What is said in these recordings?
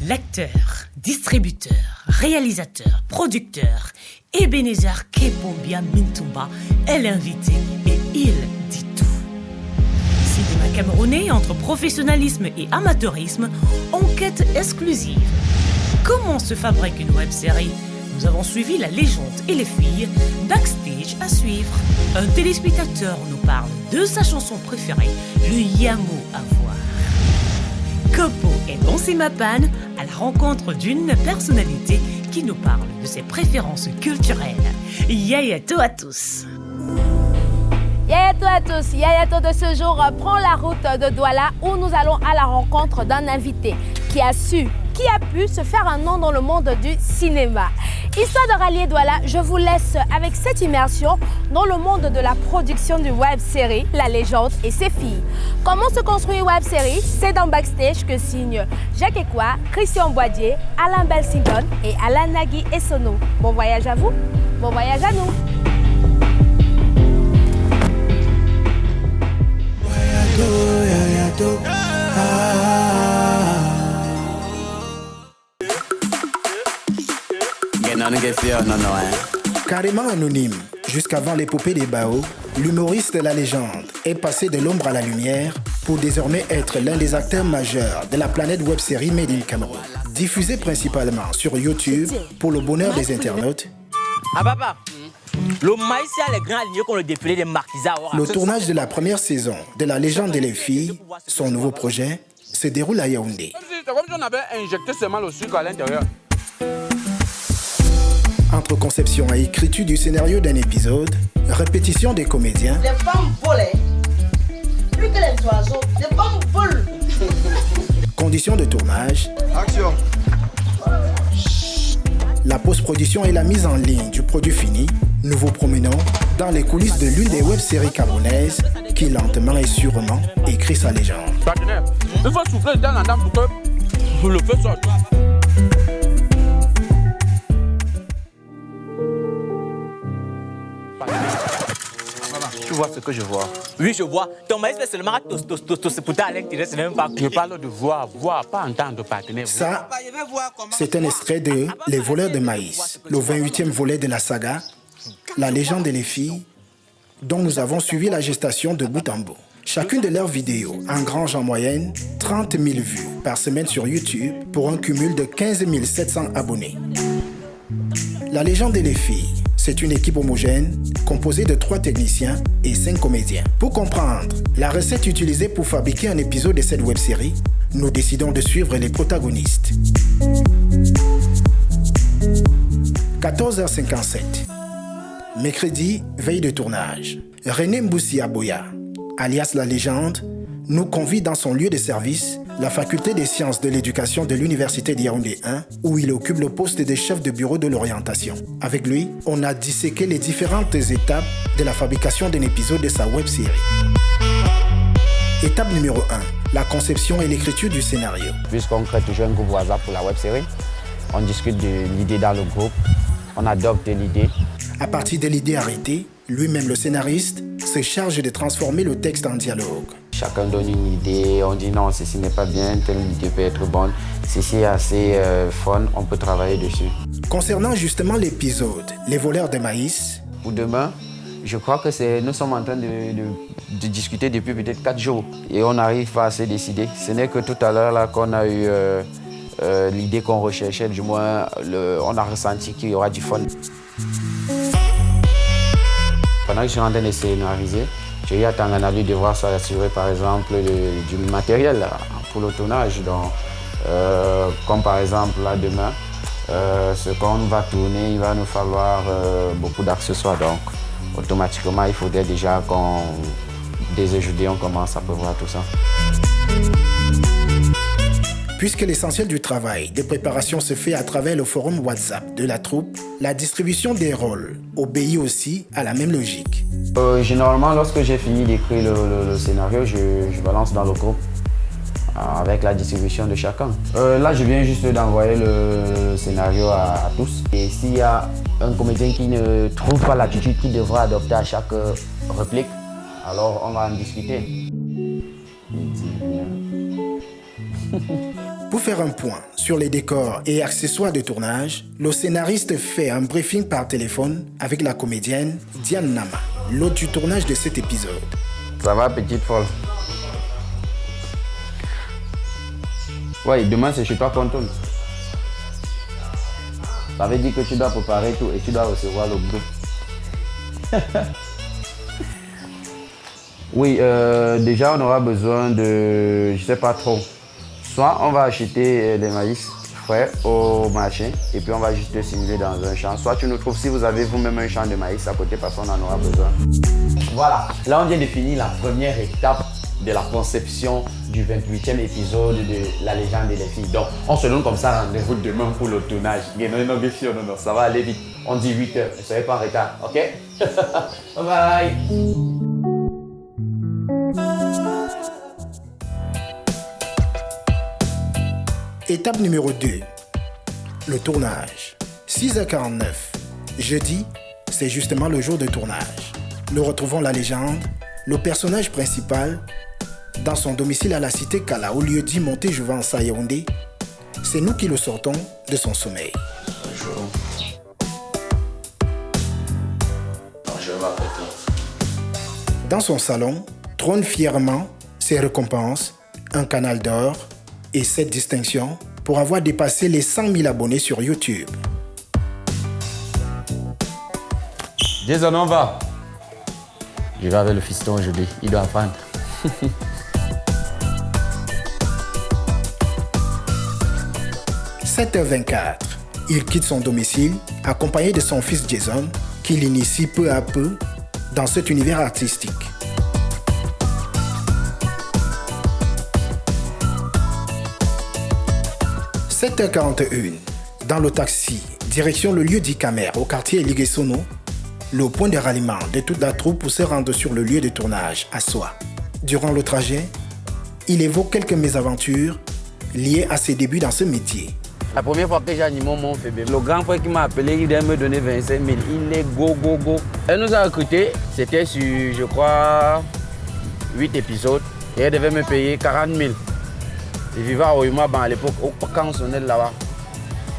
L'acteur, distributeur, réalisateur, producteur, Ebenezer Kebombia Mintumba est l'invité et il dit tout. Cinéma camerounais entre professionnalisme et amateurisme, enquête exclusive. Comment se fabrique une web-série? Nous avons suivi la légende et les filles, backstage à suivre. Un téléspectateur nous parle de sa chanson préférée, le Yamo à voir. Kopo et Gonsimapan à la rencontre d'une personnalité qui nous parle de ses préférences culturelles. Yayato à tous. Yayato à tous, Yayato de ce jour prend la route de Douala où nous allons à la rencontre d'un invité qui a pu se faire un nom dans le monde du cinéma. Histoire de rallier Douala, je vous laisse avec cette immersion dans le monde de la production du web-série La Légende et ses filles. Comment se construit une web-série? C'est dans Backstage que signent Jacques Ekwa, Christian Boadier, Alain Belsingon et Alain Nagui Essono. Bon voyage à vous, bon voyage à nous. Carrément anonyme, jusqu'avant l'épopée des Bao, l'humoriste La Légende est passé de l'ombre à la lumière pour désormais être l'un des acteurs majeurs de la planète web-série Made in Cameroun. Diffusée principalement sur YouTube pour le bonheur des internautes. Ah papa, le maïs a les grands alignés comme le défilé des marquisats. Le tournage de la première saison de La Légende et les filles, son nouveau projet, se déroule à Yaoundé. C'est comme si on avait injecté seulement le sucre à l'intérieur. Entre conception et écriture du scénario d'un épisode, répétition des comédiens, les femmes volaient, plus que les oiseaux, les femmes volent. conditions de tournage, Action. la post-production et la mise en ligne du produit fini, nous vous promenons dans les coulisses de l'une des web-séries camerounaises qui lentement et sûrement écrit sa légende. Partenaire, il faut souffler dans la dame pour que le feu sorte. Tu vois ce que je vois? Oui, je vois. Ton maïs fait seulement c'est pourtant à l'intérieur, c'est même pas. Je parle de voir, pas entendre, partenaire. Ça, c'est un extrait de Les voleurs de maïs, le 28e volet de la saga La Légende et les filles, dont nous avons suivi la gestation de bout en bout. Chacune de leurs vidéos engrange en moyenne 30 000 vues par semaine sur YouTube pour un cumul de 15 700 abonnés. La Légende et les filles, c'est une équipe homogène composée de 3 techniciens et 5 comédiens. Pour comprendre la recette utilisée pour fabriquer un épisode de cette web-série, nous décidons de suivre les protagonistes. 14h57. Mercredi, veille de tournage. René Mboussi Aboya, alias La Légende, nous convie dans son lieu de service, la faculté des sciences de l'éducation de l'université de Yaoundé 1, où il occupe le poste de chef de bureau de l'orientation. Avec lui, on a disséqué les différentes étapes de la fabrication d'un épisode de sa web-série. Étape numéro 1, la conception et l'écriture du scénario. Puisqu'on crée toujours un groupe WhatsApp pour la web-série, on discute de l'idée dans le groupe, on adopte l'idée. À partir de l'idée arrêtée, lui-même le scénariste se charge de transformer le texte en dialogue. Chacun donne une idée, on dit non, ceci n'est pas bien, telle idée peut être bonne, ceci est assez fun, on peut travailler dessus. Concernant justement l'épisode Les voleurs de maïs, Pour demain, je crois que nous sommes en train de discuter depuis peut-être 4 jours et on arrive à se décider. Ce n'est que tout à l'heure là qu'on a eu l'idée qu'on recherchait, du moins on a ressenti qu'il y aura du fun. Pendant que je suis en train de scénariser, j'ai eu à Tanganali devoir s'assurer par exemple du matériel là, pour le tournage. Donc, comme par exemple là demain, ce qu'on va tourner, il va nous falloir beaucoup d'accessoires. Donc automatiquement, il faudrait déjà dès aujourd'hui, on commence à prévoir tout ça. Puisque l'essentiel du travail de préparation se fait à travers le forum WhatsApp de la troupe, la distribution des rôles obéit aussi à la même logique. Généralement, lorsque j'ai fini d'écrire le scénario, je balance dans le groupe avec la distribution de chacun. Là, je viens juste d'envoyer le scénario à tous. Et s'il y a un comédien qui ne trouve pas l'attitude qu'il devra adopter à chaque réplique, alors on va en discuter. Pour faire un point sur les décors et accessoires de tournage, le scénariste fait un briefing par téléphone avec la comédienne Diane Nama, l'hôte du tournage de cet épisode. Ça va, petite folle? Ouais, demain c'est chez toi qu'on tourne. Ça veut dire que tu dois préparer tout et tu dois recevoir le groupe. Oui, déjà on aura besoin de, je sais pas trop. Soit on va acheter les maïs frais au marché et puis on va juste le simuler dans un champ. Soit tu nous trouves si vous avez vous-même un champ de maïs à côté parce qu'on en aura besoin. Voilà, là on vient de finir la première étape de la conception du 28e épisode de La légende des filles. Donc on se donne comme ça rendez-vous demain pour le tournage. Non, ça va aller vite. On dit 8 heures, ne soyez pas en retard, ok? Bye bye. Étape numéro 2, le tournage. 6h49. Jeudi, c'est justement le jour de tournage. Nous retrouvons la légende, le personnage principal, dans son domicile à la cité Kala, au lieu dit Monté Jouvence à Yaoundé. C'est nous qui le sortons de son sommeil. Bonjour. Bonjour, ma petite. Dans son salon, trône fièrement ses récompenses, un canal d'or et 7 distinctions pour avoir dépassé les 100 000 abonnés sur YouTube. Jason, on va. Je vais avec le fiston aujourd'hui, il doit apprendre. 7h24, il quitte son domicile accompagné de son fils Jason, qui l'initie peu à peu dans cet univers artistique. 7h41, dans le taxi, direction le lieu dit Camer au quartier Liguesono, le point de ralliement de toute la troupe pour se rendre sur le lieu de tournage à Soa. Durant le trajet, il évoque quelques mésaventures liées à ses débuts dans ce métier. La première fois que j'ai animé mon bébé, le grand frère qui m'a appelé, il devait me donner 25 000. Il est go. Elle nous a recrutés, c'était sur, je crois, 8 épisodes. Et elle devait me payer 40 000. Je vivais à Oyumaban à l'époque, quand on sonnait là-bas.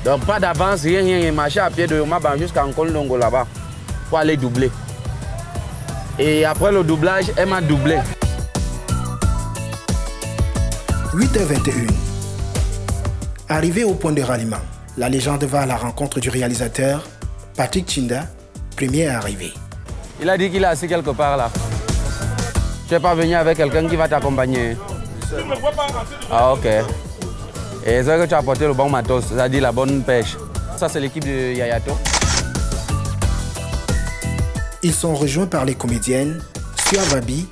Donc pas d'avance, rien. Il marchait à pied de Oyumaban jusqu'à Nkolongo là-bas pour aller doubler. Et après le doublage, elle m'a doublé. 8h21. Arrivé au point de ralliement, la légende va à la rencontre du réalisateur Patrick Chinda, premier arrivé. Il a dit qu'il est assis quelque part là. Tu n'es pas venu avec quelqu'un qui va t'accompagner? Ah ok. Et c'est que tu as apporté le bon matos, c'est-à-dire la bonne pêche. Ça c'est l'équipe de Yayato. Ils sont rejoints par les comédiennes Suavabi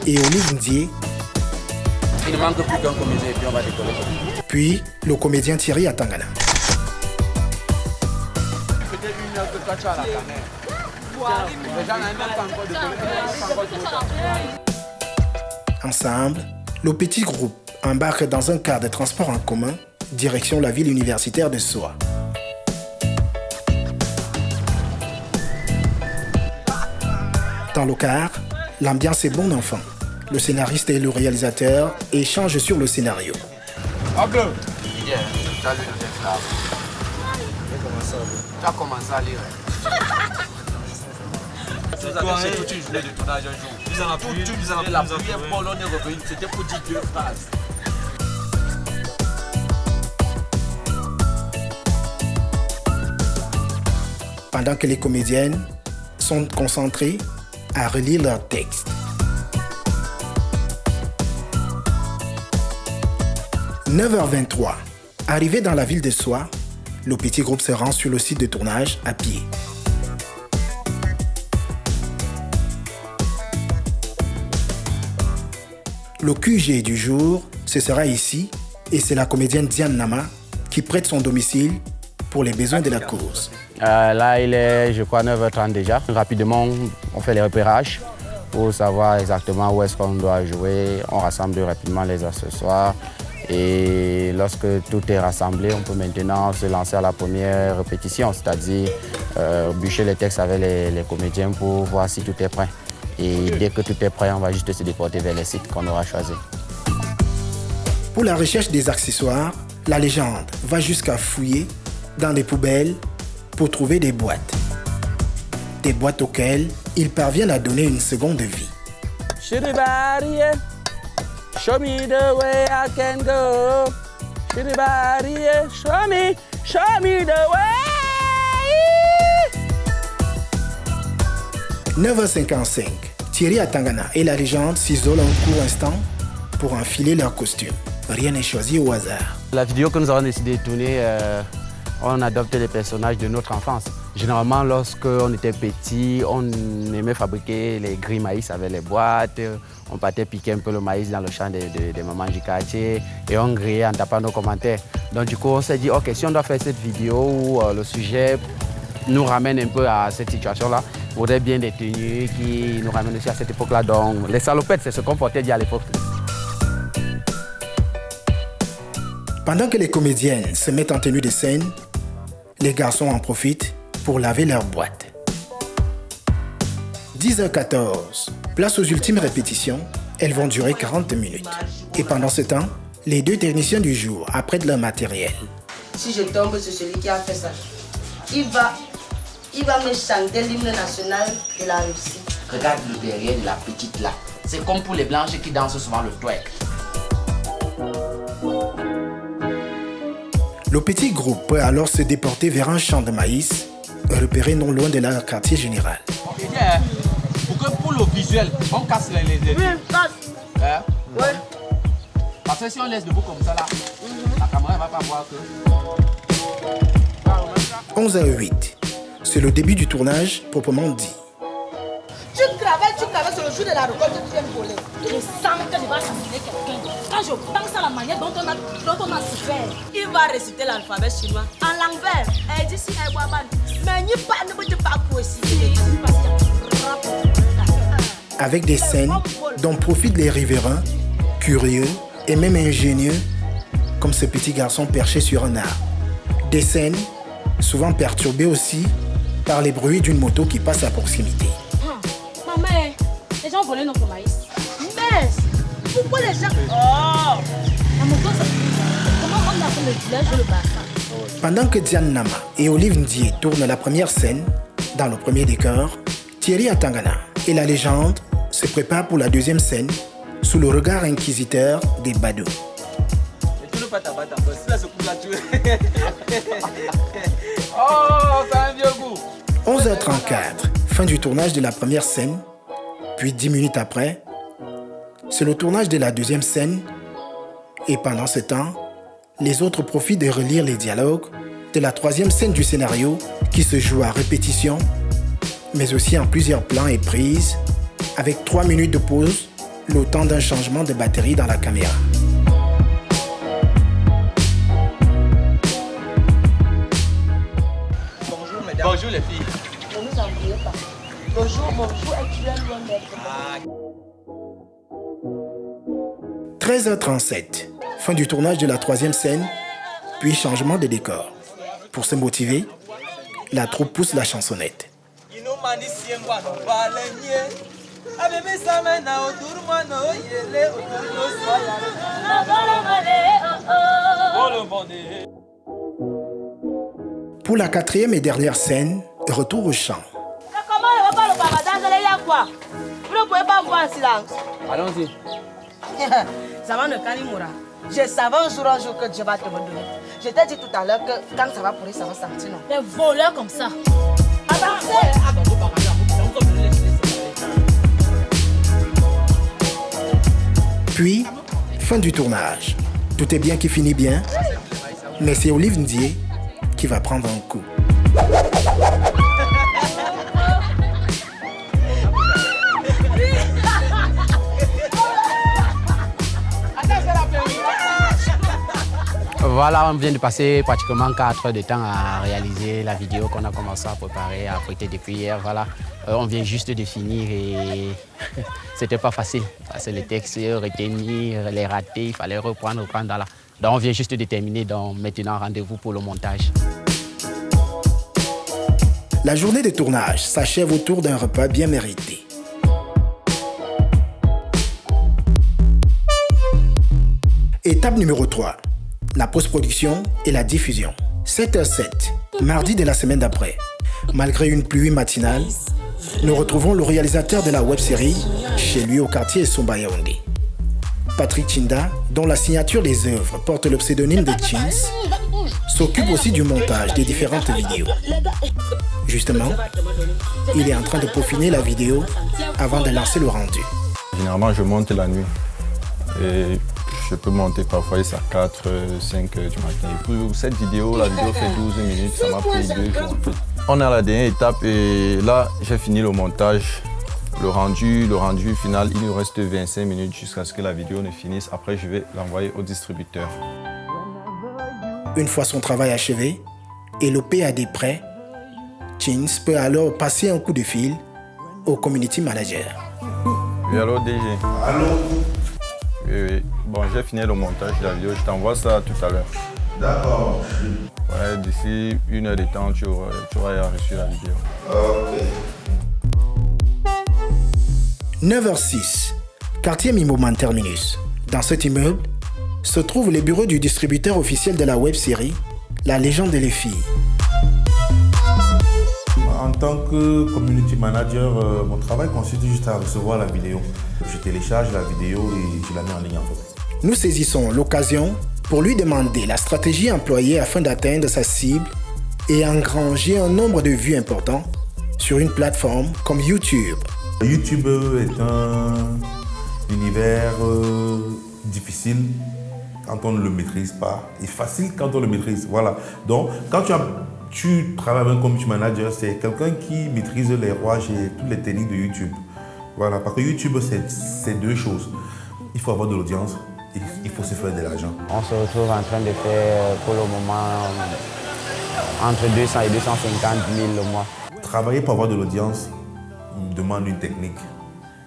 et Olive Ndié. Il ne manque plus qu'un comédien et puis on va décoller. Puis le comédien Thierry Atangana. Ensemble, le petit groupe embarque dans un car de transport en commun, direction la ville universitaire de Soa. Dans le car, l'ambiance est bon enfant. Le scénariste et le réalisateur échangent sur le scénario. Tu as commencé à lire. Vous avez fait toute une journée de tournage un jour. Vous en avez pu, la première fois, on est revenu, c'était pour dire 2 phrases. Pendant que les comédiennes sont concentrées à relire leurs textes. 9h23. Arrivé dans la ville de Soa, le petit groupe se rend sur le site de tournage à pied. Le QG du jour, ce sera ici, et c'est la comédienne Diane Nama qui prête son domicile pour les besoins de la cause. Là, il est, je crois, 9h30 déjà. Rapidement, on fait les repérages pour savoir exactement où est-ce qu'on doit jouer. On rassemble rapidement les accessoires. Et lorsque tout est rassemblé, on peut maintenant se lancer à la première répétition, c'est-à-dire bûcher les textes avec les comédiens pour voir si tout est prêt. Et dès que tout est prêt, on va juste se déporter vers les sites qu'on aura choisis. Pour la recherche des accessoires, la légende va jusqu'à fouiller dans les poubelles pour trouver des boîtes. Des boîtes auxquelles ils parviennent à donner une seconde vie. Shiribari, show me the way I can go. Shiribari, show me the way. 9h55, Thierry Atangana et la légende s'isolent un court instant pour enfiler leur costume. Rien n'est choisi au hasard. La vidéo que nous avons décidé de tourner, on adopte les personnages de notre enfance. Généralement, lorsqu'on était petit, on aimait fabriquer les grilles maïs avec les boîtes. On partait piquer un peu le maïs dans le champ des mamans du quartier et on grillait en tapant nos commentaires. Donc du coup, on s'est dit, ok, si on doit faire cette vidéo où le sujet nous ramène un peu à cette situation-là, il faudrait bien des tenues qui nous ramènent aussi à cette époque-là. Donc les salopettes, c'est ce qu'on portait déjà à l'époque. Pendant que les comédiennes se mettent en tenue de scène, les garçons en profitent pour laver leurs boîtes. 10h14, place aux ultimes répétitions. Elles vont durer 40 minutes. Et pendant ce temps, les deux techniciens du jour apprêtent leur matériel. Si je tombe sur celui qui a fait ça, il va me chanter l'hymne national de la Russie. Regarde le derrière de la petite là. C'est comme pour les blanches qui dansent souvent le twerk. Le petit groupe peut alors se déporter vers un champ de maïs, repéré non loin de leur quartier général. Ok, pour le visuel, on casse les Oui, casse. Ouais. Parce que si on laisse debout comme ça là, la caméra ne va pas voir que... 11h08, c'est le début du tournage proprement dit. Tu travailles sur le jour de la récolte, tu viens voler. Je sens que je vais assassiner quelqu'un. Quand je pense à la manière dont on a souffert. Il va réciter l'alphabet chinois en l'envers. Elle dit si elle voit mal. Mais il ne peut pas possible. Avec des scènes dont profitent les riverains, curieux et même ingénieux, comme ce petit garçon perché sur un arbre. Des scènes souvent perturbées aussi par les bruits d'une moto qui passe à proximité. Maman, les gens volaient notre maïs. Mais pourquoi les gens... Oh, la moto, comment on a fait le village de le bassin? Pendant que Diane Nama et Olive Ndié tournent la première scène, dans le premier décor, Thierry Atangana et la légende se préparent pour la deuxième scène sous le regard inquisiteur des badauds. Oh, c'est un vieux goût. 11h34, fin du tournage de la première scène, puis 10 minutes après, c'est le tournage de la deuxième scène, et pendant ce temps, les autres profitent de relire les dialogues de la troisième scène du scénario qui se joue à répétition, mais aussi en plusieurs plans et prises, avec 3 minutes de pause, le temps d'un changement de batterie dans la caméra. Bonjour mesdames. Bonjour les filles. Ne nous embrouillez pas. Bonjour, et tu es loin d'être. 13h37, fin du tournage de la troisième scène, puis changement de décor. Pour se motiver, la troupe pousse la chansonnette. Pour la quatrième et dernière scène, retour au chant. Comment on va pas le paradis? Il y a quoi? Vous ne pouvez pas voir en silence. Allons-y. Ça va, le Kanimura. Je savais un jour que Dieu va te me donner. Je t'ai dit tout à l'heure que quand ça va pourrir, ça va sortir, non? Des voleurs comme ça. Puis, fin du tournage. Tout est bien qui finit bien, mais c'est Olive Ndié qui va prendre un coup. Voilà, on vient de passer pratiquement 4 heures de temps à réaliser la vidéo qu'on a commencé à préparer, à fouetter depuis hier. Voilà, on vient juste de finir et c'était pas facile. Parce que les textes, retenir, les rater, il fallait reprendre. Voilà. Donc on vient juste de terminer, donc maintenant rendez-vous pour le montage. La journée de tournage s'achève autour d'un repas bien mérité. Étape numéro 3, la post-production et la diffusion. 7h07, mardi de la semaine d'après. Malgré une pluie matinale, nous retrouvons le réalisateur de la web-série chez lui au quartier Somba Yaoundé. Patrick Chinda, dont la signature des œuvres porte le pseudonyme de Chins, s'occupe aussi du montage des différentes vidéos. Justement, il est en train de peaufiner la vidéo avant de lancer le rendu. Généralement, je monte la nuit et je peux monter parfois à 4, 5 du matin. Et pour cette vidéo, la vidéo fait 12 minutes, ça m'a pris 2 jours en fait. On est à la dernière étape et là, j'ai fini le montage. Le rendu final, il nous reste 25 minutes jusqu'à ce que la vidéo ne finisse. Après, je vais l'envoyer au distributeur. Une fois son travail achevé et le PAD prêt, Chins peut alors passer un coup de fil au community manager. Oui, allô DG. Allô. Oui. Bon, j'ai fini le montage de la vidéo. Je t'envoie ça tout à l'heure. D'accord. Ouais, d'ici 1 heure de temps, tu auras reçu la vidéo. Ok. 9h06, quartier Mimoman Terminus. Dans cet immeuble se trouvent les bureaux du distributeur officiel de la web-série La Légende des filles. En tant que community manager, mon travail consiste juste à recevoir la vidéo. Je télécharge la vidéo et je la mets en ligne en fait. Nous saisissons l'occasion pour lui demander la stratégie employée afin d'atteindre sa cible et engranger un nombre de vues important sur une plateforme comme YouTube. YouTube est un univers difficile quand on ne le maîtrise pas et facile quand on le maîtrise. Voilà. Donc, quand tu travailles avec un community manager, c'est quelqu'un qui maîtrise les rouages et toutes les techniques de YouTube. Voilà. Parce que YouTube, c'est 2 choses. Il faut avoir de l'audience et il faut se faire de l'argent. On se retrouve en train de faire pour le moment entre 200 et 250 000 le mois. Travailler pour avoir de l'audience demande une technique.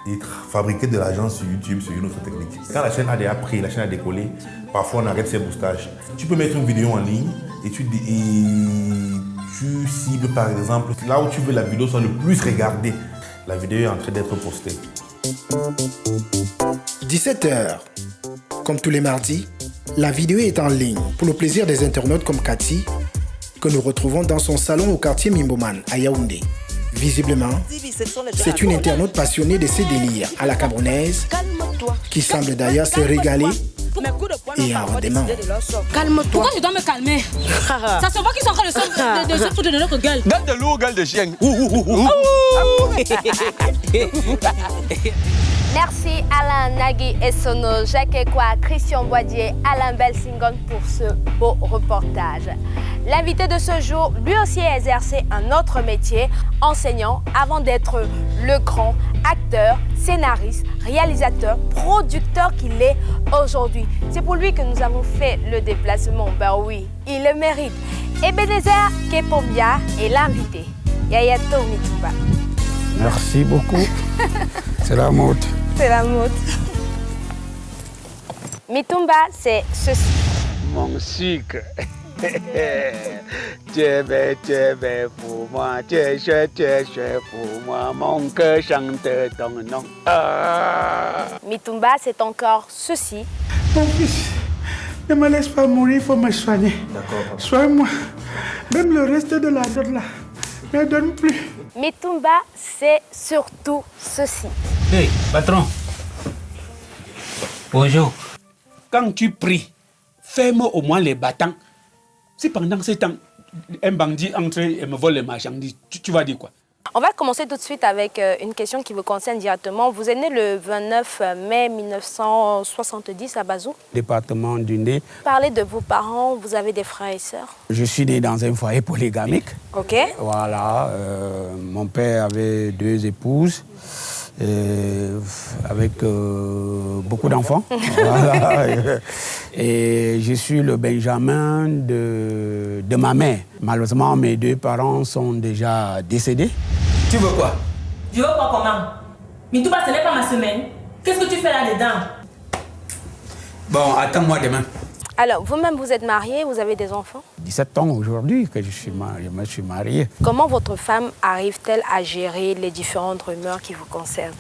Et fabriquer de l'argent sur YouTube, c'est une autre technique. Quand la chaîne a déjà pris, la chaîne a décollé, parfois on arrête ses boostages. Tu peux mettre une vidéo en ligne et tu cibles par exemple là où tu veux la vidéo soit le plus regardée. La vidéo est en train d'être postée. 17h. Comme tous les mardis, la vidéo est en ligne pour le plaisir des internautes comme Cathy, que nous retrouvons dans son salon au quartier Mimboman à Yaoundé. Visiblement, c'est une internaute passionnée de ses délires à la camerounaise qui semble d'ailleurs se régaler et en demande. Calme-toi. Pourquoi je dois me calmer? Ça se voit qu'ils sont en train de se foutre de notre gueule. Gueule de loup, gueule de chien. Merci Alain Nagui et Sono, Jacques Ekwa, Christian Boadier, Alain Belsingon pour ce beau reportage. L'invité de ce jour, lui aussi a exercé un autre métier, enseignant, avant d'être le grand acteur, scénariste, réalisateur, producteur qu'il est aujourd'hui. C'est pour lui que nous avons fait le déplacement. Ben oui, il le mérite. Ebenezer Kepombia est l'invité. Yaya Mitumba. Merci beaucoup. C'est la mode. C'est la mode. Mitumba, c'est ceci. Mon sucre. Tu es belle pour moi, tu es chouette pour moi, mon cœur chante ton nom. Mitumba, c'est encore ceci. Mon fils, ne me laisse pas mourir, il faut me soigner. D'accord. Soigne-moi. Même le reste de la dot là, ne donne plus. Mitumba, c'est surtout ceci. Hey, patron. Bonjour. Quand tu pries, fais-moi au moins les battants. Si pendant ce temps, un bandit entre et me vole les marchandises, tu vas dire quoi? On va commencer tout de suite avec une question qui vous concerne directement. Vous êtes né le 29 mai 1970 à Bazou. Département du Ndé. Parlez de vos parents, vous avez des frères et sœurs? Je suis né dans un foyer polygamique. Ok. Voilà, mon père avait 2 épouses. Avec beaucoup d'enfants. Voilà. Et je suis le benjamin de ma mère. Malheureusement, mes 2 parents sont déjà décédés. Tu veux quoi? Je veux quoi comment? Mitouba, ce n'est pas ma semaine. Qu'est-ce que tu fais là-dedans? Bon, attends-moi demain. Alors, vous-même, vous êtes marié, vous avez des enfants? 17 ans aujourd'hui que je me suis marié. Comment votre femme arrive-t-elle à gérer les différentes rumeurs qui vous concernent?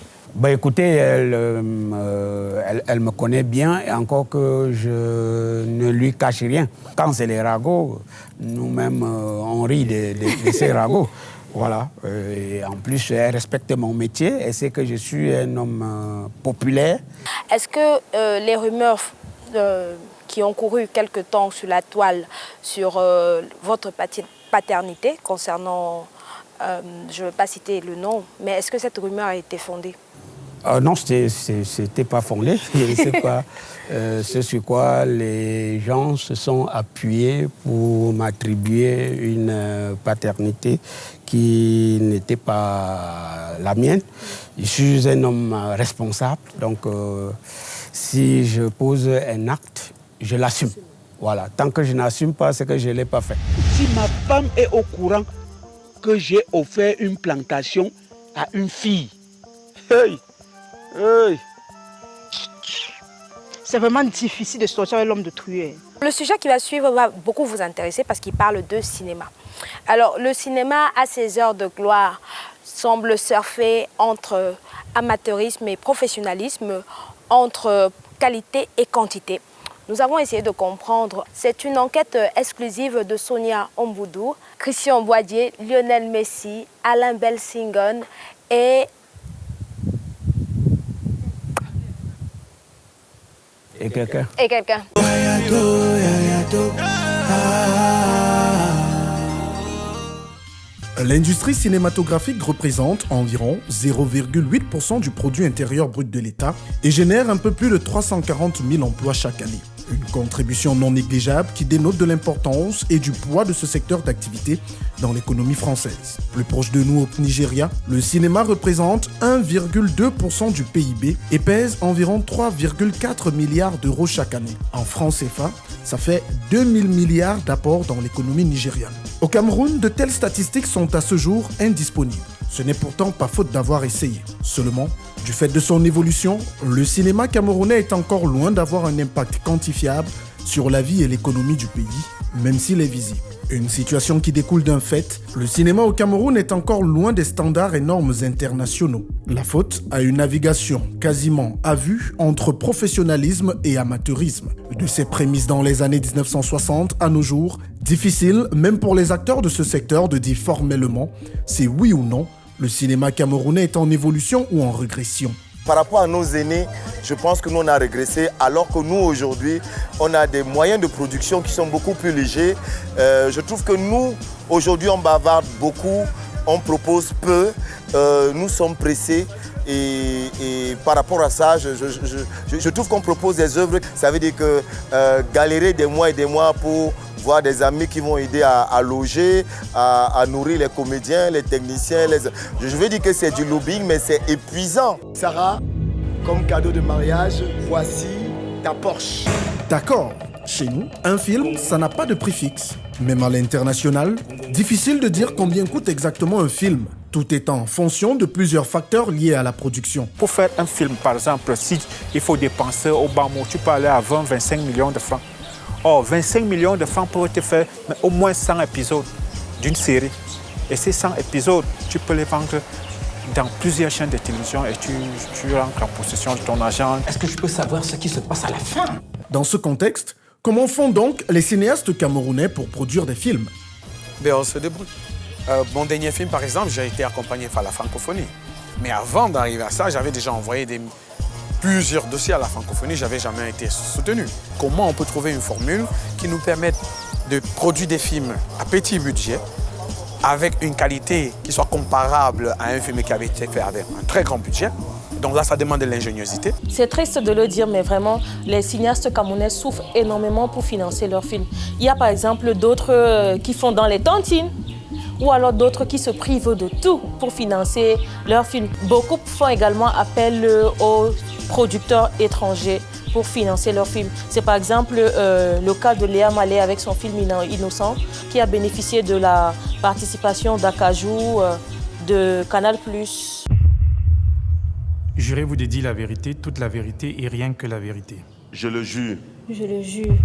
Écoutez, elle me connaît bien et encore que je ne lui cache rien. Quand c'est les ragots, nous-mêmes, on rit de ces ragots. Voilà. Et en plus, elle respecte mon métier. Elle sait que je suis un homme populaire. Est-ce que les rumeurs qui ont couru quelque temps sur la toile sur votre paternité concernant, je ne veux pas citer le nom, mais est-ce que cette rumeur a été fondée? Non, c'était pas fondé. Je ne sais pas ce sur quoi les gens se sont appuyés pour m'attribuer une paternité qui n'était pas la mienne. Je suis un homme responsable, donc si je pose un acte, je l'assume. Voilà. Tant que je n'assume pas, c'est que je ne l'ai pas fait. Si ma femme est au courant que j'ai offert une plantation à une fille, hey! Hey. C'est vraiment difficile de sortir avec l'homme de truie. Le sujet qui va suivre va beaucoup vous intéresser parce qu'il parle de cinéma. Alors, le cinéma, à ses heures de gloire, semble surfer entre amateurisme et professionnalisme, entre qualité et quantité. Nous avons essayé de comprendre. C'est une enquête exclusive de Sonia Omboudou, Christian Boadier, Lionel Messi, Alain Belsingon et quelqu'un. Et quelqu'un. L'industrie cinématographique représente environ 0,8% du produit intérieur brut de l'État et génère un peu plus de 340 000 emplois chaque année. Une contribution non négligeable qui dénote de l'importance et du poids de ce secteur d'activité dans l'économie française. Plus proche de nous au Nigeria, le cinéma représente 1,2% du PIB et pèse environ 3,4 milliards d'euros chaque année. En francs CFA, ça fait 2000 milliards d'apports dans l'économie nigériane. Au Cameroun, de telles statistiques sont à ce jour indisponibles. Ce n'est pourtant pas faute d'avoir essayé. Seulement, du fait de son évolution, le cinéma camerounais est encore loin d'avoir un impact quantifiable sur la vie et l'économie du pays, même s'il est visible. Une situation qui découle d'un fait, le cinéma au Cameroun est encore loin des standards et normes internationaux. La faute à une navigation quasiment à vue entre professionnalisme et amateurisme. De ses prémices dans les années 1960 à nos jours, difficile même pour les acteurs de ce secteur de dire formellement si oui ou non le cinéma camerounais est en évolution ou en régression. Par rapport à nos aînés, je pense que nous on a régressé alors que nous aujourd'hui, on a des moyens de production qui sont beaucoup plus légers. Je trouve que nous, aujourd'hui, on bavarde beaucoup, on propose peu, nous sommes pressés. Et par rapport à ça, je trouve qu'on propose des œuvres. Ça veut dire que galérer des mois et des mois pour voir des amis qui vont aider à loger, à nourrir les comédiens, les techniciens. Je veux dire que c'est du lobbying, mais c'est épuisant. Sarah, comme cadeau de mariage, voici ta Porsche. D'accord, chez nous, un film, ça n'a pas de prix fixe. Même à l'international, difficile de dire combien coûte exactement un film. Tout est en fonction de plusieurs facteurs liés à la production. Pour faire un film, par exemple, si il faut dépenser au bas mot, tu peux aller à 20-25 millions de francs. Or, 25 millions de francs pour te faire au moins 100 épisodes d'une série. Et ces 100 épisodes, tu peux les vendre dans plusieurs chaînes de télévision et tu rentres en possession de ton argent. Est-ce que je peux savoir ce qui se passe à la fin? Dans ce contexte, comment font donc les cinéastes camerounais pour produire des films? On se débrouille. Mon dernier film, par exemple, j'ai été accompagné par la francophonie. Mais avant d'arriver à ça, j'avais déjà envoyé plusieurs dossiers à la francophonie, je n'avais jamais été soutenu. Comment on peut trouver une formule qui nous permette de produire des films à petit budget, avec une qualité qui soit comparable à un film qui avait été fait avec un très grand budget? Donc là, ça demande de l'ingéniosité. C'est triste de le dire, mais vraiment, les cinéastes camerounais souffrent énormément pour financer leurs films. Il y a par exemple d'autres qui font dans les tontines, ou alors d'autres qui se privent de tout pour financer leurs films. Beaucoup font également appel aux producteurs étrangers pour financer leurs films. C'est par exemple le cas de Léa Malé avec son film Innocent, qui a bénéficié de la participation d'Akajou, de Canal+. Jurez-vous de dire la vérité, toute la vérité et rien que la vérité. Je le jure. Je le jure.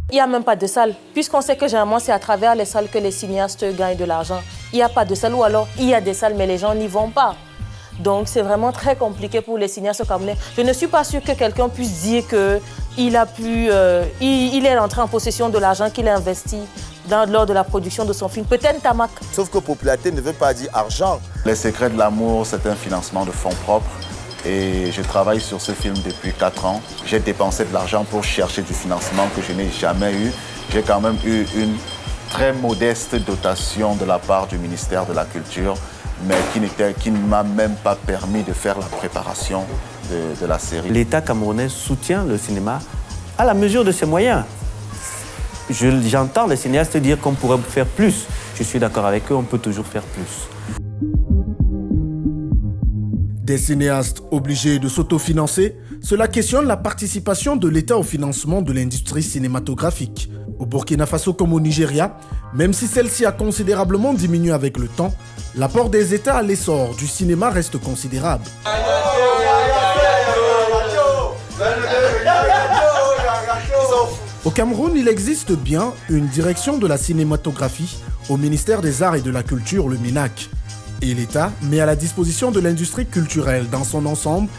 Il n'y a même pas de salle, puisqu'on sait que généralement c'est à travers les salles que les cinéastes gagnent de l'argent. Il n'y a pas de salle, ou alors il y a des salles mais les gens n'y vont pas. Donc c'est vraiment très compliqué pour les cinéastes camerounais. Je ne suis pas sûre que quelqu'un puisse dire qu'il est entré en possession de l'argent qu'il a investi lors de la production de son film. Peut-être Tamak. Sauf que popularité ne veut pas dire argent. Les secrets de l'amour, c'est un financement de fonds propres. Et je travaille sur ce film depuis 4 ans. J'ai dépensé de l'argent pour chercher du financement que je n'ai jamais eu. J'ai quand même eu une très modeste dotation de la part du ministère de la Culture, mais qui ne m'a même pas permis de faire la préparation de la série. L'État camerounais soutient le cinéma à la mesure de ses moyens. J'entends les cinéastes dire qu'on pourrait faire plus. Je suis d'accord avec eux, on peut toujours faire plus. Des cinéastes obligés de s'autofinancer, cela questionne la participation de l'État au financement de l'industrie cinématographique. Au Burkina Faso comme au Nigeria, même si celle-ci a considérablement diminué avec le temps, l'apport des États à l'essor du cinéma reste considérable. Au Cameroun, il existe bien une direction de la cinématographie au ministère des Arts et de la Culture, le MINAC. Et l'État met à la disposition de l'industrie culturelle dans son ensemble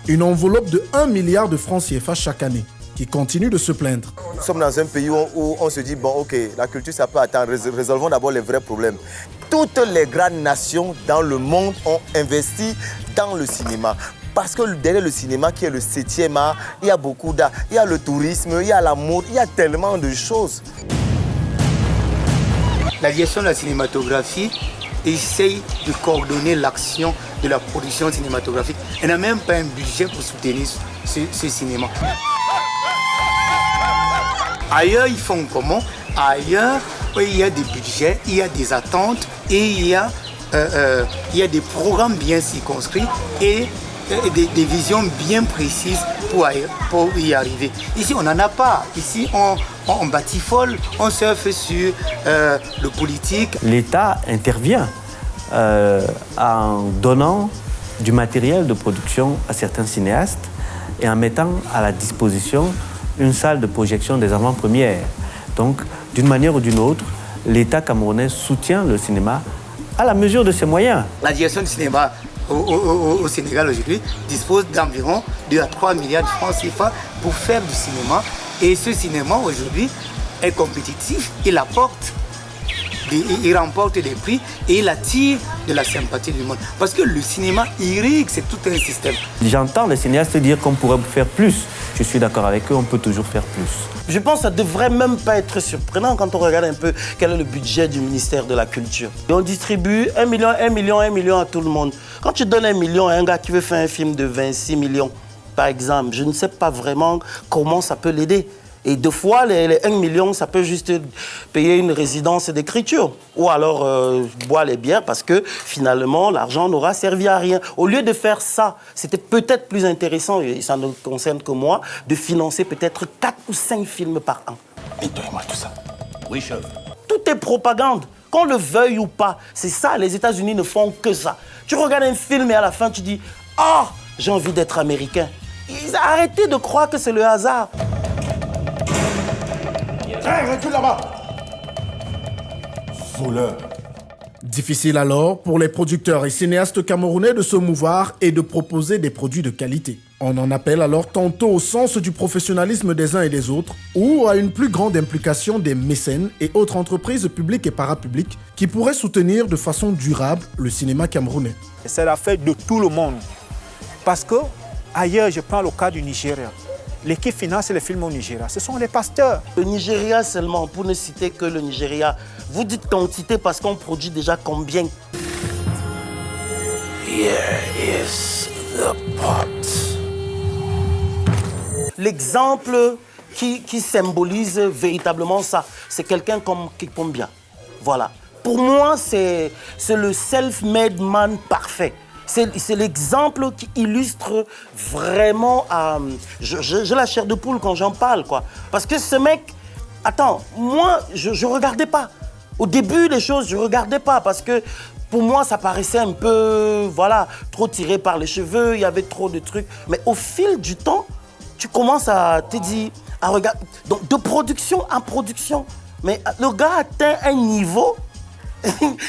une enveloppe de 1 milliard de francs CFA chaque année, qui continue de se plaindre. Nous sommes dans un pays où on se dit, bon ok, la culture ça peut attendre, résolvons d'abord les vrais problèmes. Toutes les grandes nations dans le monde ont investi dans le cinéma. Parce que derrière le cinéma, qui est le 7e art, il y a beaucoup d'art. Il y a le tourisme, il y a la mode, il y a tellement de choses. La direction de la cinématographie essaye de coordonner l'action de la production cinématographique. Elle n'a même pas un budget pour soutenir ce cinéma. Ailleurs, ils font comment? Ailleurs, il y a des budgets, il y a des attentes et il y a des programmes bien circonscrits et des visions bien précises pour y arriver. Ici, on n'en a pas. Ici, on batifole, on surfe sur le politique. L'État intervient en donnant du matériel de production à certains cinéastes et en mettant à la disposition une salle de projection des avant-premières. Donc, d'une manière ou d'une autre, l'État camerounais soutient le cinéma à la mesure de ses moyens. La direction du cinéma au Sénégal aujourd'hui dispose d'environ 2 à 3 milliards de francs CFA pour faire du cinéma. Et ce cinéma aujourd'hui est compétitif, il remporte des prix et il attire de la sympathie du monde. Parce que le cinéma irrigue, c'est tout un système. J'entends les cinéastes dire qu'on pourrait faire plus. Je suis d'accord avec eux, on peut toujours faire plus. Je pense que ça ne devrait même pas être surprenant quand on regarde un peu quel est le budget du ministère de la Culture. Et on distribue 1 million à tout le monde. Quand tu donnes 1 million à un gars qui veut faire un film de 26 millions, par exemple, je ne sais pas vraiment comment ça peut l'aider. Et deux fois, les 1 million, ça peut juste payer une résidence d'écriture. Ou alors boire les bières parce que finalement, l'argent n'aura servi à rien. Au lieu de faire ça, c'était peut-être plus intéressant, et ça ne concerne que moi, de financer peut-être 4 ou 5 films par an. Nettoie-moi tout ça. Oui, chef. Tout est propagande. Qu'on le veuille ou pas, c'est ça. Les États-Unis ne font que ça. Tu regardes un film et à la fin, tu dis « Oh, j'ai envie d'être américain ». Arrêtez de croire que c'est le hasard. Hey, recule là-bas! Voleur. Difficile alors pour les producteurs et cinéastes camerounais de se mouvoir et de proposer des produits de qualité. On en appelle alors tantôt au sens du professionnalisme des uns et des autres ou à une plus grande implication des mécènes et autres entreprises publiques et parapubliques qui pourraient soutenir de façon durable le cinéma camerounais. C'est l'affaire de tout le monde. Parce que ailleurs, je prends le cas du Nigeria. L'équipe finance les films au Nigeria, ce sont les pasteurs. Le Nigeria seulement, pour ne citer que le Nigeria. Vous dites quantité parce qu'on produit déjà combien? Here is the pot. L'exemple qui symbolise véritablement ça, c'est quelqu'un comme Kipombia. Voilà. Pour moi, c'est le self-made man parfait. C'est l'exemple qui illustre vraiment... j'ai la chair de poule quand j'en parle, quoi. Parce que ce mec... Attends, moi, je ne regardais pas. Au début, les choses, je ne regardais pas parce que pour moi, ça paraissait un peu, voilà, trop tiré par les cheveux, il y avait trop de trucs. Mais au fil du temps, tu commences à te dire, à regarder... Donc, de production en production. Mais le gars atteint un niveau...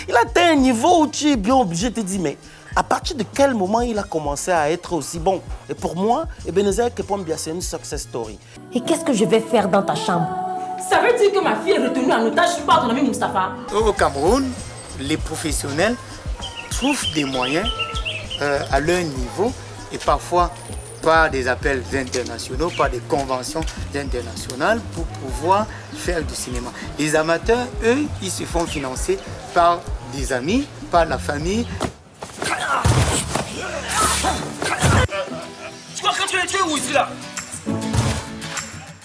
il atteint un niveau où tu es bien obligé de te dire, mais... À partir de quel moment il a commencé à être aussi bon? Et pour moi, Ebenezer Kepombia, c'est une success story. Et qu'est-ce que je vais faire dans ta chambre? Ça veut dire que ma fille est retenue en otage par ton ami Moustapha? Au Cameroun, les professionnels trouvent des moyens à leur niveau et parfois par des appels internationaux, par des conventions internationales pour pouvoir faire du cinéma. Les amateurs, eux, ils se font financer par des amis, par la famille. Tu crois que tu es où ici là?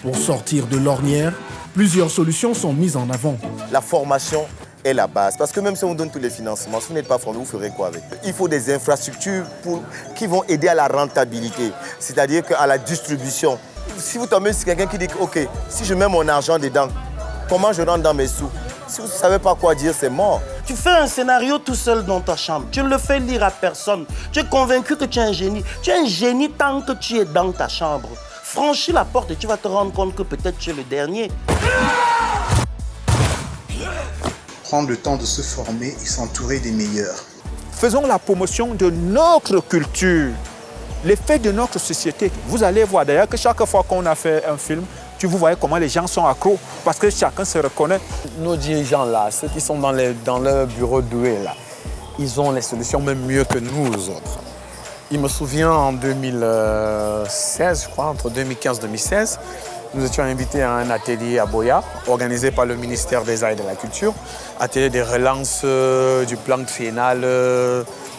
Pour sortir de l'ornière, plusieurs solutions sont mises en avant. La formation est la base. Parce que même si on donne tous les financements, si vous n'êtes pas formé, vous ferez quoi avec? Il faut des infrastructures qui vont aider à la rentabilité, c'est-à-dire qu'à la distribution. Si vous tombez sur quelqu'un qui dit « Ok, si je mets mon argent dedans, comment je rentre dans mes sous ?» Si vous ne savez pas quoi dire, c'est mort. Tu fais un scénario tout seul dans ta chambre. Tu ne le fais lire à personne. Tu es convaincu que tu es un génie. Tu es un génie tant que tu es dans ta chambre. Franchis la porte et tu vas te rendre compte que peut-être tu es le dernier. Prendre le temps de se former et s'entourer des meilleurs. Faisons la promotion de notre culture, l'effet de notre société. Vous allez voir d'ailleurs que chaque fois qu'on a fait un film, vous voyez comment les gens sont accros, parce que chacun se reconnaît. Nos dirigeants là, ceux qui sont dans leur bureau doué là, ils ont les solutions même mieux que nous autres. Il me souvient en 2016, je crois, entre 2015 et 2016, nous étions invités à un atelier à Boya, organisé par le ministère des Arts et de la Culture, atelier de relance du plan triennal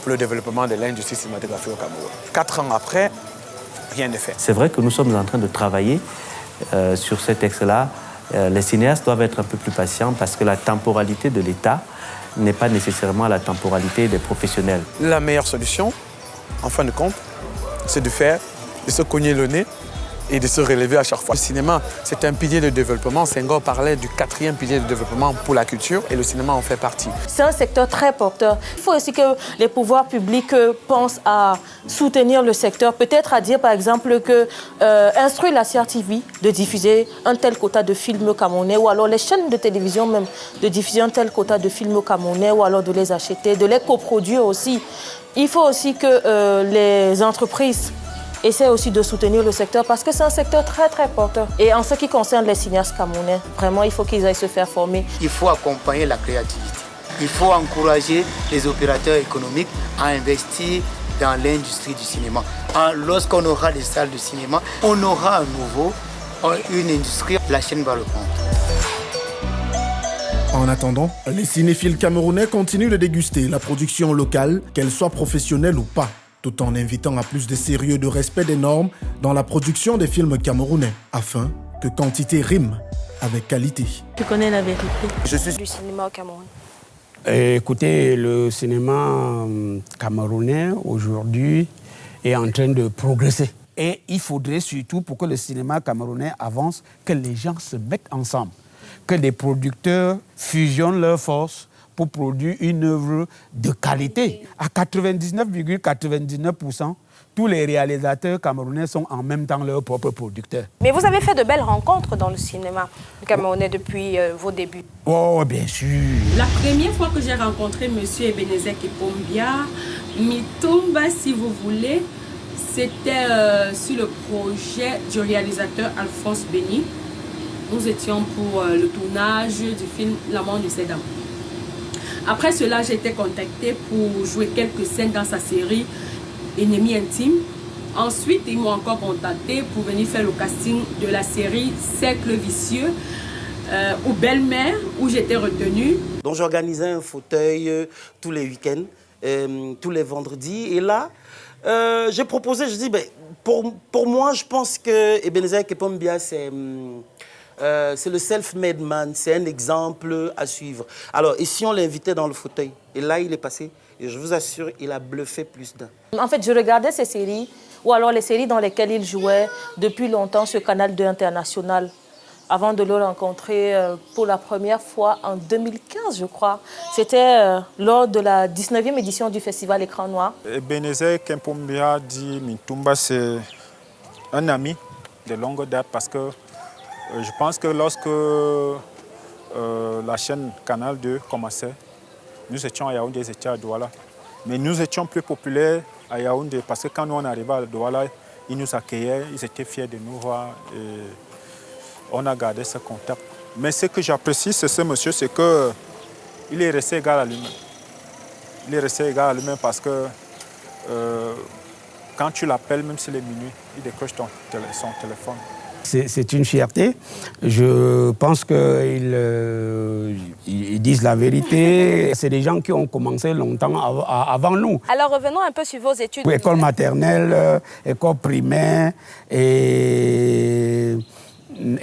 pour le développement de l'industrie cinématographique au Cameroun. 4 ans après, rien n'est fait. C'est vrai que nous sommes en train de travailler sur ces textes-là. Les cinéastes doivent être un peu plus patients parce que la temporalité de l'État n'est pas nécessairement la temporalité des professionnels. La meilleure solution, en fin de compte, c'est de se cogner le nez et de se relever à chaque fois. Le cinéma, c'est un pilier de développement. Senghor parlait du 4e pilier de développement pour la culture et le cinéma en fait partie. C'est un secteur très porteur. Il faut aussi que les pouvoirs publics pensent à soutenir le secteur. Peut-être à dire par exemple que instruire la CRTV de diffuser un tel quota de films camerounais ou alors les chaînes de télévision même de diffuser un tel quota de films camerounais ou alors de les acheter, de les coproduire aussi. Il faut aussi que les entreprises essaie aussi de soutenir le secteur parce que c'est un secteur très très porteur. Et en ce qui concerne les cinéastes camerounais, vraiment il faut qu'ils aillent se faire former. Il faut accompagner la créativité. Il faut encourager les opérateurs économiques à investir dans l'industrie du cinéma. Lorsqu'on aura des salles de cinéma, on aura à nouveau une industrie, la chaîne va reprendre. En attendant, les cinéphiles camerounais continuent de déguster la production locale, qu'elle soit professionnelle ou pas, tout en invitant à plus de sérieux et de respect des normes dans la production des films camerounais, afin que quantité rime avec qualité. Tu connais la vérité. Je suis du cinéma au Cameroun. Écoutez, le cinéma camerounais aujourd'hui est en train de progresser. Et il faudrait surtout, pour que le cinéma camerounais avance, que les gens se mettent ensemble, que les producteurs fusionnent leurs forces pour produire une œuvre de qualité. À 99,99%, tous les réalisateurs camerounais sont en même temps leurs propres producteurs. Mais vous avez fait de belles rencontres dans le cinéma camerounais depuis vos débuts. Oh, bien sûr. La première fois que j'ai rencontré M. Ebenezer Kepombia, Mitumba, si vous voulez, c'était sur le projet du réalisateur Alphonse Béni. Nous étions pour le tournage du film L'amant de Sedan. Après cela, j'ai été contactée pour jouer quelques scènes dans sa série Ennemi intime. Ensuite, ils m'ont encore contacté pour venir faire le casting de la série Cercle vicieux ou Belle-Mère, où j'étais retenue. Donc j'organisais un fauteuil tous les week-ends, tous les vendredis. Et là, j'ai proposé, je dis, ben, pour moi, je pense que Ebenezer Kepombia, c'est le self-made man, c'est un exemple à suivre. Alors, et si on l'invitait dans le fauteuil, et là, il est passé, et je vous assure, il a bluffé plus d'un. En fait, je regardais ces séries, ou alors les séries dans lesquelles il jouait depuis longtemps sur Canal 2 International, avant de le rencontrer pour la première fois en 2015, je crois. C'était lors de la 19e édition du festival Écran Noir. Ebenezer Kepombia dit Mitumba, c'est un ami de longue date parce que je pense que lorsque la chaîne Canal 2 commençait, nous étions à Yaoundé, ils étaient à Douala. Mais nous étions plus populaires à Yaoundé parce que quand nous on arrivait à Douala, ils nous accueillaient, ils étaient fiers de nous voir et on a gardé ce contact. Mais ce que j'apprécie, c'est ce monsieur, c'est qu'il est resté égal à lui-même. Il est resté égal à lui-même parce que quand tu l'appelles, même s'il est minuit, il décroche son téléphone. C'est une fierté. Je pense qu'ils disent la vérité. C'est des gens qui ont commencé longtemps avant nous. Alors revenons un peu sur vos études. École maternelle, école primaire et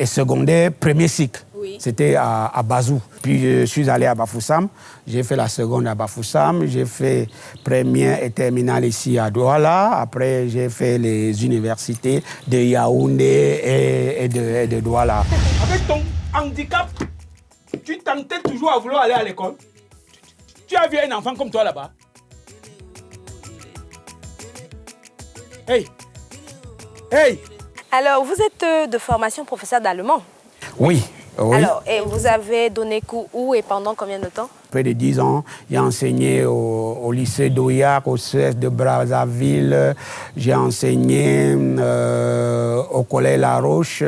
secondaire, premier cycle. Oui. C'était à Bazou. Puis je suis allé à Bafoussam. J'ai fait la seconde à Bafoussam. J'ai fait première et terminale ici à Douala. Après, j'ai fait les universités de Yaoundé et de Douala. Avec ton handicap, tu tentais toujours à vouloir aller à l'école. Tu as vu un enfant comme toi là-bas. Hey! Hey! Alors, vous êtes de formation professeur d'allemand. Oui. Oui. Alors, et vous avez donné cours où et pendant combien de temps? Près de 10 ans. J'ai enseigné au lycée d'Oyac, au CES de Brazzaville. J'ai enseigné au collège La Roche,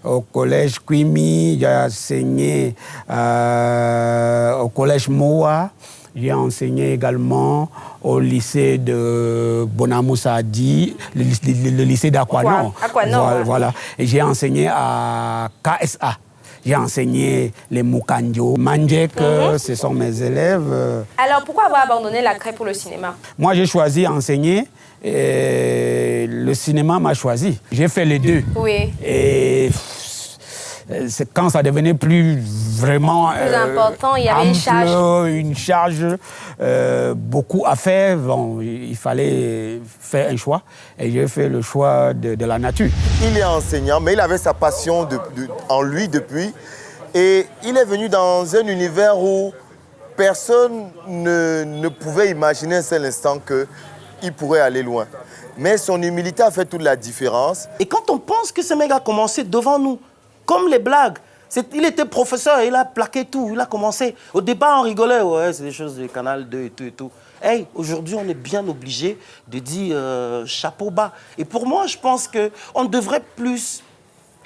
au collège Kwimi. J'ai enseigné au collège Moa. J'ai enseigné également au lycée de Bonamoussadi, le lycée d'Aquanon. Voilà. Et j'ai enseigné à KSA. J'ai enseigné les Mukanjo, Mandjek, ce sont mes élèves. Alors pourquoi avoir abandonné la craie pour le cinéma? Moi, j'ai choisi enseigner et le cinéma m'a choisi. J'ai fait les deux. Oui. Et c'est quand ça devenait plus vraiment plus important, il y avait une charge, beaucoup à faire. Bon, il fallait faire un choix et j'ai fait le choix de la nature. Il est enseignant, mais il avait sa passion en lui depuis. Et il est venu dans un univers où personne ne pouvait imaginer un seul instant qu'il pourrait aller loin. Mais son humilité a fait toute la différence. Et quand on pense que ce mec a commencé devant nous, comme les blagues, il était professeur, il a plaqué tout, il a commencé. Au départ, on rigolait, ouais, c'est des choses du Canal 2 et tout et tout. Hey, aujourd'hui, on est bien obligé de dire chapeau bas. Et pour moi, je pense qu'on devrait plus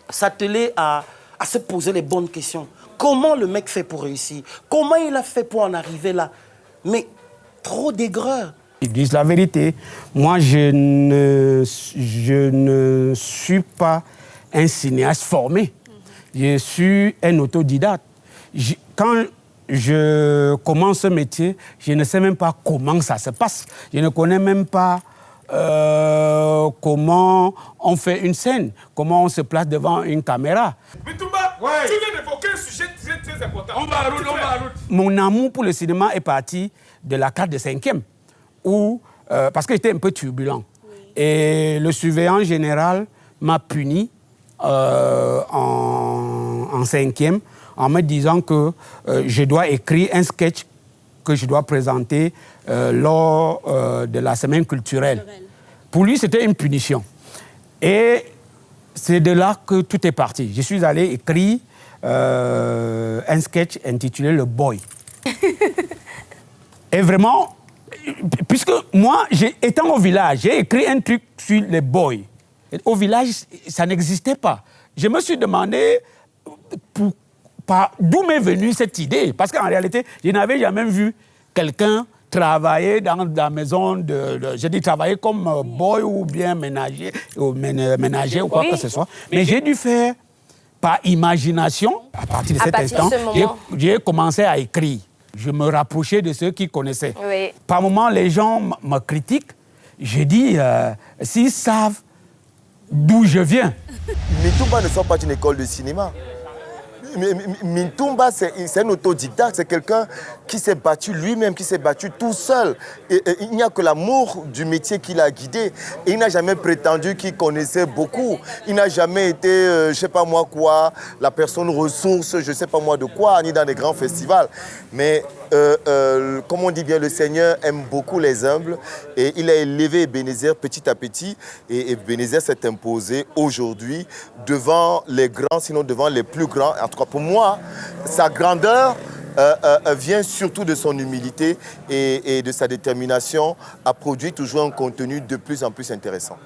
s'atteler à se poser les bonnes questions. Comment le mec fait pour réussir? Comment il a fait pour en arriver là? Mais trop d'aigreur. Ils disent la vérité. Moi, je ne suis pas un cinéaste formé. Je suis un autodidacte. Quand je commence ce métier, je ne sais même pas comment ça se passe. Je ne connais même pas comment on fait une scène, comment on se place devant une caméra. Mitumba, tu viens d'évoquer un sujet très important. On va à route. Mon amour pour le cinéma est parti de la carte de 5e, parce que j'étais un peu turbulent. Et le surveillant général m'a puni en 5e en me disant que je dois écrire un sketch que je dois présenter lors de la semaine culturelle. Pour lui, c'était une punition. Et c'est de là que tout est parti. Je suis allé écrire un sketch intitulé « Le Boy ». Et vraiment, puisque moi, étant au village, j'ai écrit un truc sur les boys. Au village, ça n'existait pas. Je me suis demandé d'où m'est venue cette idée. Parce qu'en réalité, je n'avais jamais vu quelqu'un travailler dans la maison je dis travailler comme boy ou bien ménager ou quoi que ce soit. Mais j'ai dû faire par imagination. À partir de cet instant, j'ai commencé à écrire. Je me rapprochais de ceux qui connaissaient. Oui. Par moments, les gens me critiquent. Je dis, s'ils savent d'où je viens. Mitumba ne sort pas d'une école de cinéma. Mitumba, c'est un autodidacte, c'est quelqu'un qui s'est battu lui-même, qui s'est battu tout seul. Et il n'y a que l'amour du métier qui l'a guidé. Et il n'a jamais prétendu qu'il connaissait beaucoup. Il n'a jamais été, je ne sais pas moi quoi, la personne ressource, je ne sais pas moi de quoi, ni dans des grands festivals. Mais comme on dit bien, le Seigneur aime beaucoup les humbles. Et il a élevé Ebenezer petit à petit. Et Ebenezer s'est imposé aujourd'hui devant les grands, sinon devant les plus grands. En tout cas, pour moi, sa grandeur vient surtout de son humilité et de sa détermination à produire toujours un contenu de plus en plus intéressant.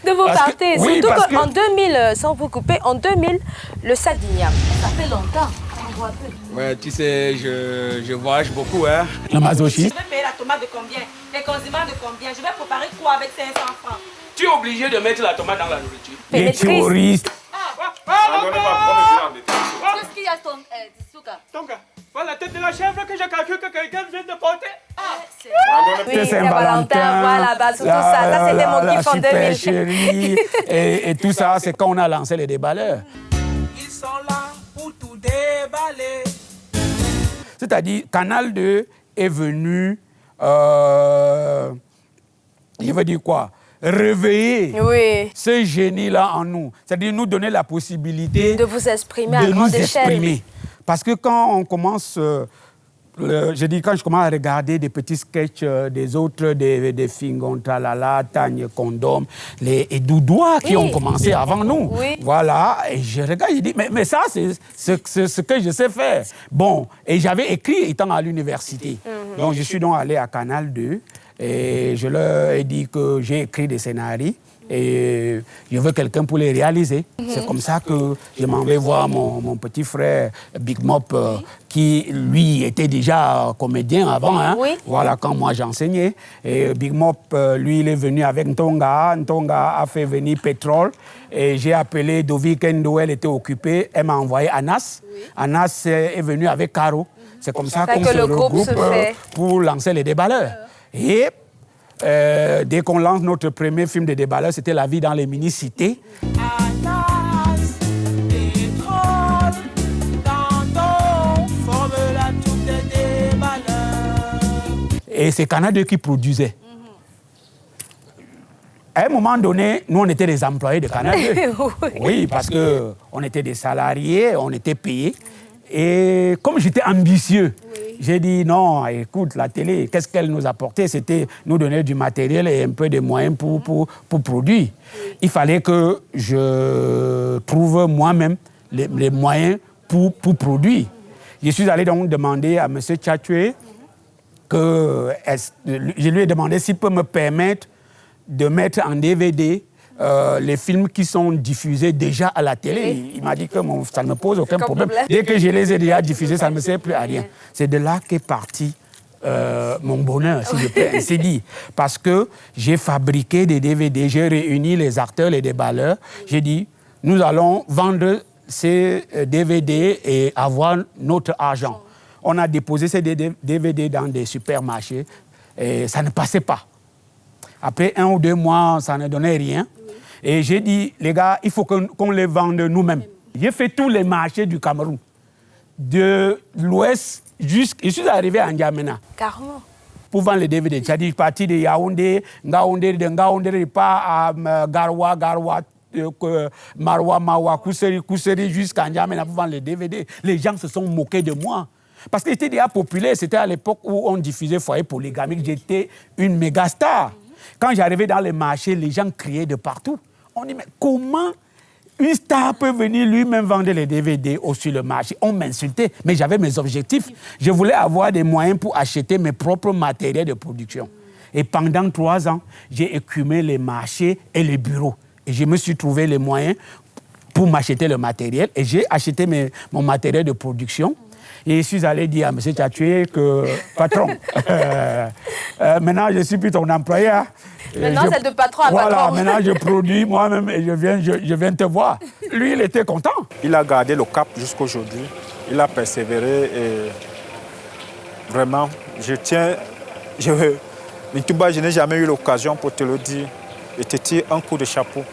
De vos parties, oui, surtout qu'en 2000, sans vous couper, en 2000, le Sadignan, ça fait longtemps. Ouais, tu sais, je voyage beaucoup, hein. Le masochiste. Je vais payer la tomate de combien? Les condiments de combien? Je vais préparer quoi avec 500 francs? Tu es obligé de mettre la tomate dans la nourriture. Les terroristes. Qu'est-ce qu'il y a, Souka? Tonga, voilà la tête de la chèvre que je calcule que quelqu'un vient de porter. Oui, Saint-Valentin, voilà, bah, surtout ça c'était mon kiff en 2000. Chérie, et tout ça, c'est quand on a lancé les déballeurs. Ils sont là pour tout déballer. C'est-à-dire, Canal 2 est venu, je veux dire quoi, réveiller ce génie-là en nous. C'est-à-dire nous donner la possibilité de vous exprimer à grande échelle. Parce que quand on commence, quand je commence à regarder des petits sketchs des autres, des Fingon, Tralala, Tagne, Condom, et Doudoua qui ont commencé avant nous. Voilà, et je regarde, je dis, mais ça, c'est ce que je sais faire. Bon, et j'avais écrit étant à l'université. Donc, je suis donc allé à Canal 2 et je leur ai dit que j'ai écrit des scénarios. Et je veux quelqu'un pour les réaliser. C'est comme ça que je m'en vais voir mon petit frère Big Mop, qui lui était déjà comédien avant. Hein. Voilà, quand moi j'enseignais. Et Big Mop, lui, il est venu avec Ntonga. Ntonga a fait venir Pétrole. Et j'ai appelé Dovi Kendo, elle était occupée. Elle m'a envoyé Anas. Anas est venu avec Caro. C'est comme ça qu'on se regroupe pour lancer les déballeurs. Et dès qu'on lance notre premier film de déballeur, c'était La vie dans les mini-cités. Et c'est Canal 2 qui produisait. À un moment donné, nous, on était des employés de Canal 2. Oui, parce qu'on était des salariés, on était payés. Et comme j'étais ambitieux, j'ai dit non, écoute, la télé, qu'est-ce qu'elle nous apportait? C'était nous donner du matériel et un peu de moyens pour produire. Il fallait que je trouve moi-même les moyens pour produire. Je suis allé donc demander à M. Tchatoué je lui ai demandé s'il peut me permettre de mettre en DVD les films qui sont diffusés déjà à la télé. Il m'a dit que ça ne me pose aucun problème. Dès que je les ai déjà diffusés, ça ne me sert plus à rien. C'est de là qu'est parti mon bonheur, si je peux ainsi dire. Parce que j'ai fabriqué des DVD, j'ai réuni les acteurs, les déballeurs. J'ai dit, nous allons vendre ces DVD et avoir notre argent. On a déposé ces DVD dans des supermarchés et ça ne passait pas. Après 1 ou 2 mois, ça ne donnait rien. Et j'ai dit, les gars, il faut qu'on les vende nous-mêmes. J'ai fait tous les marchés du Cameroun. De l'ouest jusqu'à... Je suis arrivé à N'Djamena. Carrément. Pour vendre les DVD. C'est-à-dire, je suis parti de Yaoundé, Ngaoundé, pas à Garoua, Marwa, Mawa, Kousseri, jusqu'à N'Djamena pour vendre les DVD. Les gens se sont moqués de moi. Parce que j'étais déjà populaire. C'était à l'époque où on diffusait Foyer polygamique. J'étais une méga star. Quand j'arrivais dans les marchés, les gens criaient de partout. On dit, mais comment une star peut venir lui-même vendre les DVD sur le marché? On m'insultait, mais j'avais mes objectifs. Je voulais avoir des moyens pour acheter mes propres matériels de production. Et pendant 3 ans, j'ai écumé les marchés et les bureaux. Et je me suis trouvé les moyens pour m'acheter le matériel. Et j'ai acheté mon matériel de production. Et je suis allé dire à M. Tchatoué que, patron, maintenant je ne suis plus ton employé. Hein. Maintenant c'est de patron à patron. Voilà, maintenant je produis moi-même et je viens te voir. Lui, il était content. Il a gardé le cap jusqu'à aujourd'hui. Il a persévéré et vraiment, Mintouba, je n'ai jamais eu l'occasion pour te le dire et te tirer un coup de chapeau.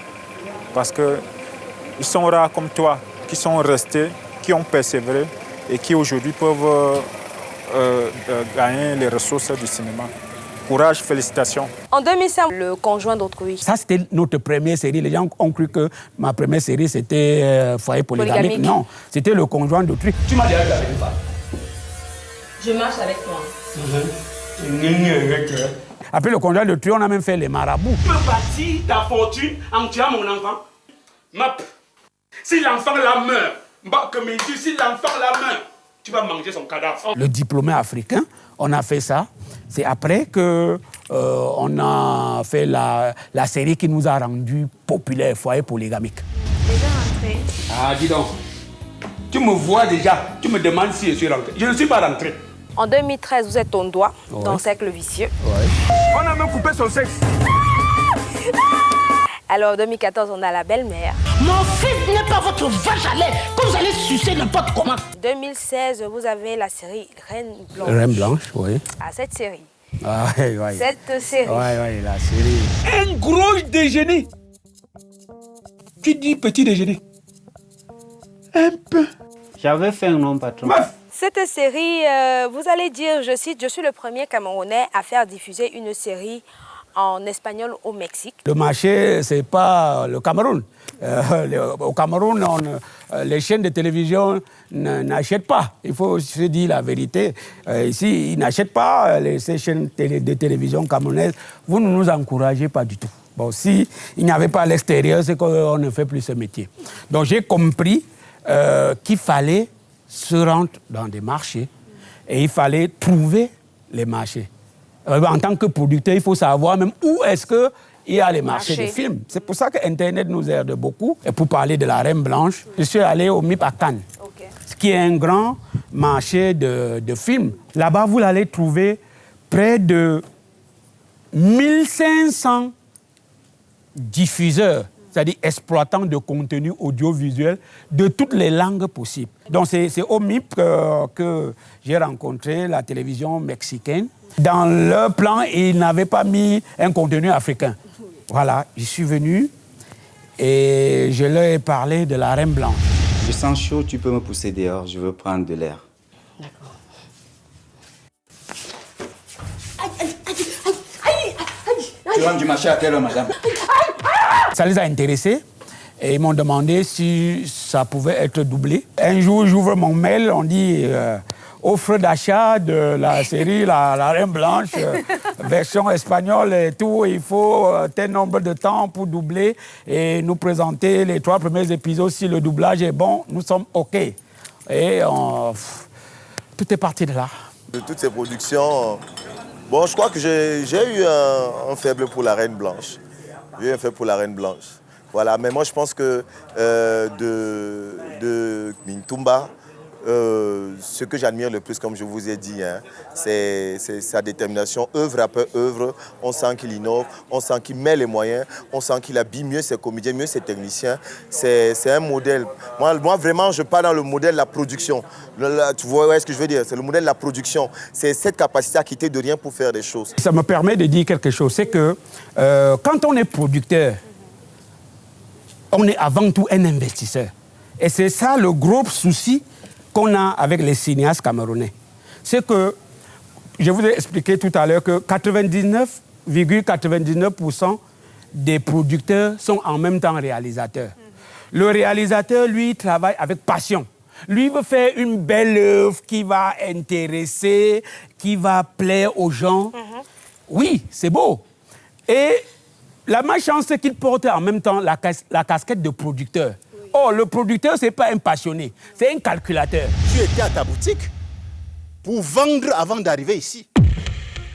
Parce qu'ils sont rares comme toi, qui sont restés, qui ont persévéré et qui aujourd'hui peuvent gagner les ressources du cinéma. Courage, félicitations. En 2005, Le conjoint d'autrui. Ça, c'était notre première série. Les gens ont cru que ma première série, c'était Foyer polygamique. Non, c'était Le conjoint d'autrui. Tu m'as déjà vu avec une femme? Je marche avec toi. Après Le conjoint d'autrui, on a même fait Les marabouts. Tu peux bâtir ta fortune en tuant mon enfant? Map. Si l'enfant la meurt, si l'enfant la meurt, tu vas manger son cadavre. Le diplômé africain, on a fait ça. C'est après que on a fait la série qui nous a rendu populaires, Foyer polygamique. Déjà rentré. Ah, dis donc. Tu me vois déjà, tu me demandes si je suis rentré. Je ne suis pas rentré. En 2013, vous êtes ton doigt dans Cercle Vicieux. On a même coupé son sexe. Alors en 2014, on a La Belle-Mère. Mon fils n'est pas votre vache à lait que vous allez sucer n'importe comment. 2016, vous avez la série Reine Blanche. Reine Blanche, oui. Ah, cette série. Ah, oui, oui. Cette série. Oui, la série. Un gros déjeuner. Tu dis petit déjeuner. Un peu. J'avais fait un nom, patron. Cette série, vous allez dire, je cite, je suis le premier Camerounais à faire diffuser une série en espagnol au Mexique. Le marché, ce n'est pas le Cameroun. Au Cameroun, les chaînes de télévision n'achètent pas. Il faut se dire la vérité. Ici, ils n'achètent pas ces chaînes de télévision camerounaises. Vous ne nous encouragez pas du tout. Bon, si il n'y avait pas à l'extérieur, c'est qu'on ne fait plus ce métier. Donc j'ai compris qu'il fallait se rendre dans des marchés et il fallait trouver les marchés. En tant que producteur, il faut savoir même où est-ce qu'il y a les marchés de films. C'est pour ça que Internet nous aide beaucoup. Et pour parler de la Reine Blanche, je suis allé au MIP à Cannes, ce qui est un grand marché de films. Là-bas, vous allez trouver près de 1500 diffuseurs, c'est-à-dire exploitants de contenu audiovisuel de toutes les langues possibles. Donc c'est au MIP que j'ai rencontré la télévision mexicaine. Dans leur plan, ils n'avaient pas mis un contenu africain. Voilà, je suis venu et je leur ai parlé de la Reine Blanche. Je sens chaud, tu peux me pousser dehors, je veux prendre de l'air. D'accord. Tu rentres du marché à quelle heure, madame? Ça les a intéressés et ils m'ont demandé si ça pouvait être doublé. Un jour, j'ouvre mon mail, on dit offre d'achat de la série La Reine Blanche, version espagnole et tout. Il faut tel nombre de temps pour doubler et nous présenter les 3 premiers épisodes. Si le doublage est bon, nous sommes OK. Et tout est parti de là. De toutes ces productions, bon, je crois que j'ai eu un faible pour La Reine Blanche. J'ai eu un faible pour La Reine Blanche. Voilà, mais moi je pense que de Mintumba, ce que j'admire le plus, comme je vous ai dit, hein, c'est sa détermination, œuvre après œuvre. On sent qu'il innove, on sent qu'il met les moyens, on sent qu'il habille mieux ses comédiens, mieux ses techniciens. C'est un modèle. Moi, vraiment, je parle dans le modèle de la production. Tu vois ce que je veux dire? C'est le modèle de la production. C'est cette capacité à quitter de rien pour faire des choses. Ça me permet de dire quelque chose, c'est que quand on est producteur, on est avant tout un investisseur. Et c'est ça le gros souci qu'on a avec les cinéastes camerounais. C'est que, je vous ai expliqué tout à l'heure que 99,99% des producteurs sont en même temps réalisateurs. Le réalisateur, lui, travaille avec passion. Lui veut faire une belle œuvre qui va intéresser, qui va plaire aux gens. Oui, c'est beau. Et la malchance, c'est qu'il porte en même temps la casquette de producteur. Or, le producteur, ce n'est pas un passionné, c'est un calculateur. Tu étais à ta boutique pour vendre avant d'arriver ici.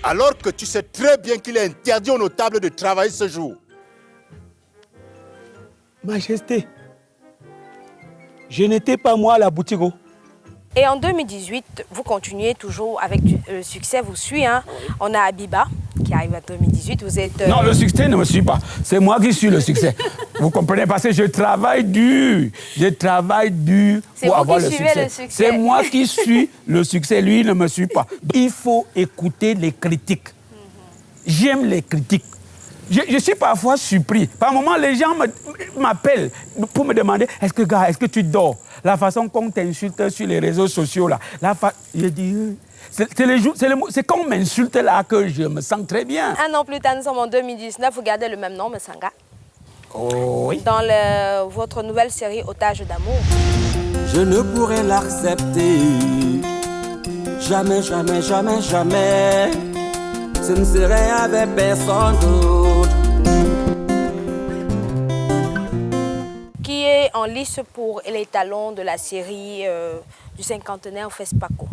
Alors que tu sais très bien qu'il est interdit aux notables de travailler ce jour. Majesté, je n'étais pas moi à la boutique. Et en 2018, vous continuez toujours avec le succès, vous suit. Hein? On a Abiba qui arrive en 2018. Vous êtes... Non, le succès ne me suit pas. C'est moi qui suis le succès. Vous comprenez? Parce que je travaille dur. Je travaille dur pour avoir le succès. C'est moi qui suis le succès. Lui, il ne me suit pas. Il faut écouter les critiques. J'aime les critiques. Je suis parfois surpris. Par moments, les gens m'appellent pour me demander « Est-ce que tu dors ?» La façon qu'on t'insulte sur les réseaux sociaux, là. Je dis... C'est quand on m'insulte là que je me sens très bien. Un an plus tard, nous sommes en 2019, vous gardez le même nom, Messanga. Oh oui. Dans votre nouvelle série Otage d'amour. Je ne pourrais l'accepter. Jamais, jamais, jamais, jamais. Ce ne serait avec personne d'autre. Qui est en lice pour les talons de la série du cinquantenaire FESPACO.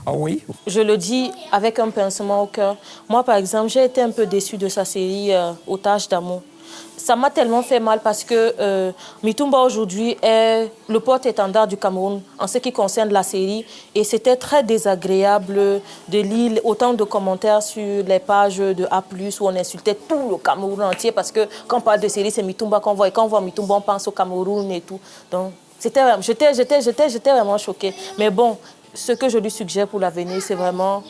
Ah oui. Je le dis avec un pincement au cœur. Moi, par exemple, j'ai été un peu déçue de sa série Otage d'amour. Ça m'a tellement fait mal parce que Mitumba aujourd'hui est le porte-étendard du Cameroun en ce qui concerne la série. Et c'était très désagréable de lire autant de commentaires sur les pages de A+, où on insultait tout le Cameroun entier parce que quand on parle de série, c'est Mitumba qu'on voit. Et quand on voit Mitumba, on pense au Cameroun et tout. Donc, j'étais vraiment choquée. Mais bon, ce que je lui suggère pour l'avenir, c'est vraiment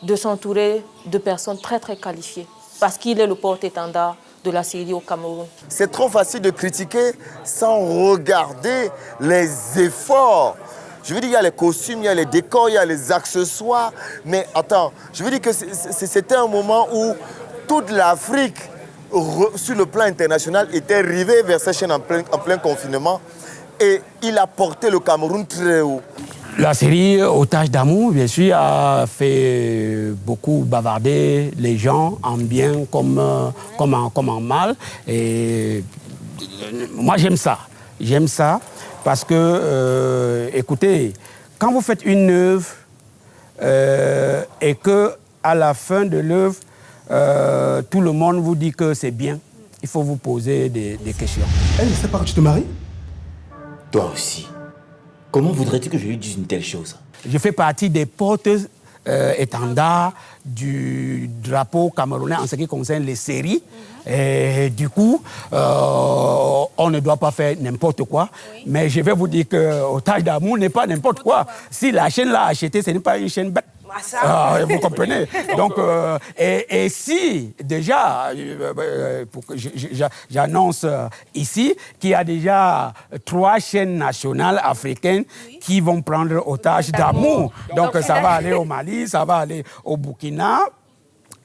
de s'entourer de personnes très, très qualifiées. Parce qu'il est le porte-étendard de la série au Cameroun. C'est trop facile de critiquer sans regarder les efforts. Je veux dire, il y a les costumes, il y a les décors, il y a les accessoires. Mais attends, je veux dire que c'était un moment où toute l'Afrique, sur le plan international, était rivée vers cette chaîne en plein confinement. Et il a porté le Cameroun très haut. La série Otage d'amour, bien sûr, a fait beaucoup bavarder les gens, en bien comme en mal. Et moi, j'aime ça. J'aime ça parce que, écoutez, quand vous faites une œuvre et qu'à la fin de l'œuvre, tout le monde vous dit que c'est bien, il faut vous poser des questions. Elle sait pas que tu te maries? Toi aussi. Comment voudrais-tu que je lui dise une telle chose? Je fais partie des porte-étendards du drapeau camerounais en ce qui concerne les séries. Et du coup, on ne doit pas faire n'importe quoi. Oui. Mais je vais vous dire que Otage d'amour n'est pas n'importe quoi. Si la chaîne l'a acheté, ce n'est pas une chaîne bête. Vous comprenez? Donc, et si déjà, j'annonce ici qu'il y a déjà 3 chaînes nationales africaines qui vont prendre Otage d'amour. Donc ça va aller au Mali, ça va aller au Burkina.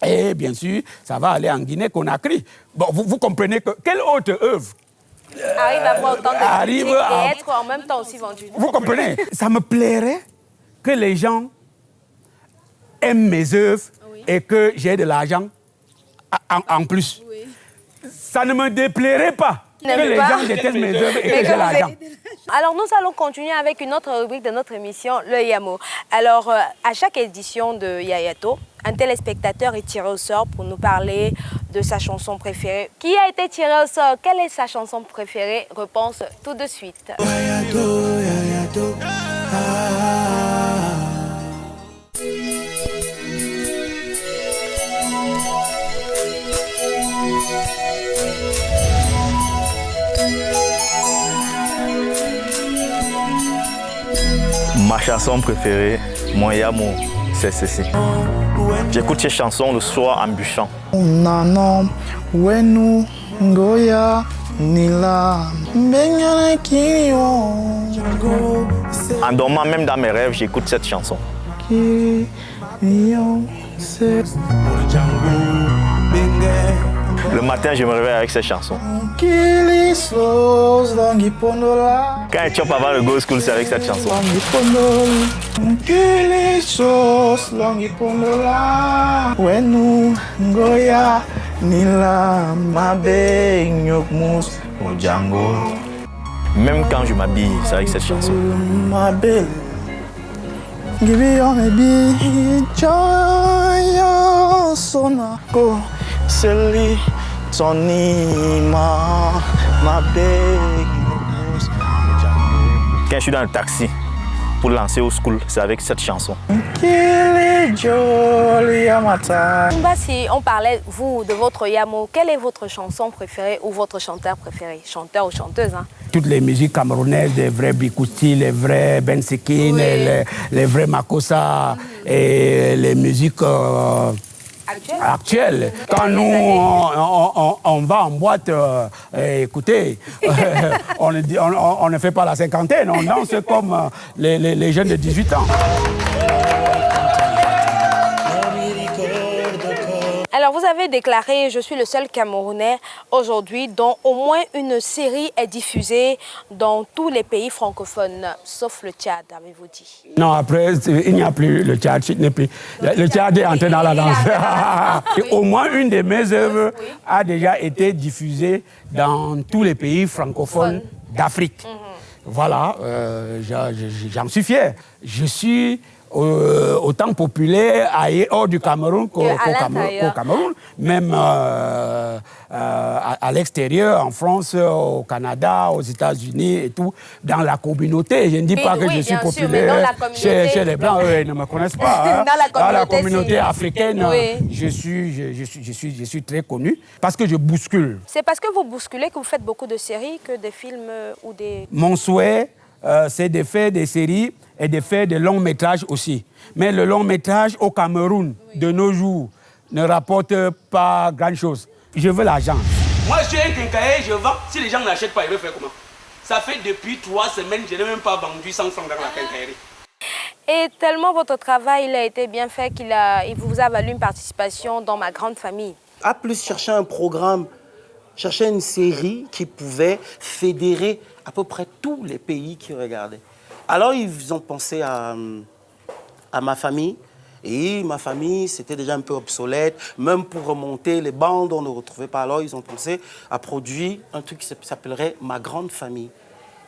Et bien sûr, ça va aller en Guinée-Conakry. Bon, vous comprenez que quelle autre œuvre arrive à avoir autant de critiques et être en même temps aussi vendu? Vous comprenez? Ça me plairait que les gens aiment mes œuvres et que j'ai de l'argent en plus. Oui. Ça ne me déplairait pas que les gens détestent mes œuvres et que j'ai l'argent. Alors, nous allons continuer avec une autre rubrique de notre émission, le Yamo. Alors, à chaque édition de Yayato, un téléspectateur est tiré au sort pour nous parler de sa chanson préférée. Qui a été tiré au sort? Quelle est sa chanson préférée? Réponse tout de suite. Yayato, Yayato, Ma chanson préférée, mon Yamo, c'est ceci. J'écoute ces chansons le soir en bûchant. Nanom, wenu, goya, nila, benyana kinyo. En dormant, même dans mes rêves, j'écoute cette chanson. Le matin, je me réveille avec cette chanson. Quand je chope avant le go school, c'est avec cette chanson. Même quand je m'habille, c'est avec cette chanson. Quand je suis dans le taxi pour lancer au school, c'est avec cette chanson. Si on parlait, vous, de votre Yamo, quelle est votre chanson préférée ou votre chanteur préféré? Chanteur ou chanteuse, hein? Toutes les musiques camerounaises, les vrais Bikouti, les vrais Bensikin, les vrais Makossa et les musiques actuelles. Quand nous, on va en boîte, écoutez, on ne fait pas la cinquantaine, on danse comme les jeunes de 18 ans. Alors, vous avez déclaré « Je suis le seul Camerounais aujourd'hui dont au moins une série est diffusée dans tous les pays francophones, sauf le Tchad », avez-vous dit? Non, après, il n'y a plus le Tchad. Le Tchad est entré dans la danse. Au moins une de mes œuvres a déjà été diffusée dans tous les pays francophones d'Afrique. Voilà, j'en suis fier. Je suis autant populaire hors du Cameroun qu'au Cameroun, même à l'extérieur, en France, au Canada, aux États-Unis et tout, dans la communauté. Je ne dis pas que je suis populaire chez les Blancs, eux, ils ne me connaissent pas. Hein. Dans la communauté africaine, je suis très connu parce que je bouscule. C'est parce que vous bousculez que vous faites beaucoup de séries que des films ou des... Mon souhait, c'est de faire des séries et de faire des longs métrages aussi. Mais le long métrage au Cameroun, de nos jours, ne rapporte pas grand-chose. Je veux l'argent. Moi, je suis un quincailler, je vends. Si les gens n'achètent pas, ils vont faire comment? Ça fait depuis 3 semaines, je n'ai même pas vendu 100 francs dans la quincaillerie. Et tellement votre travail il a été bien fait qu'il vous a valu une participation dans Ma Grande Famille. A+ cherchait un programme, cherchait une série qui pouvait fédérer à peu près tous les pays qui regardaient. Alors ils ont pensé à Ma Famille. Et Ma Famille, c'était déjà un peu obsolète. Même pour remonter les bandes, on ne retrouvait pas. Alors ils ont pensé à produire un truc qui s'appellerait Ma Grande Famille.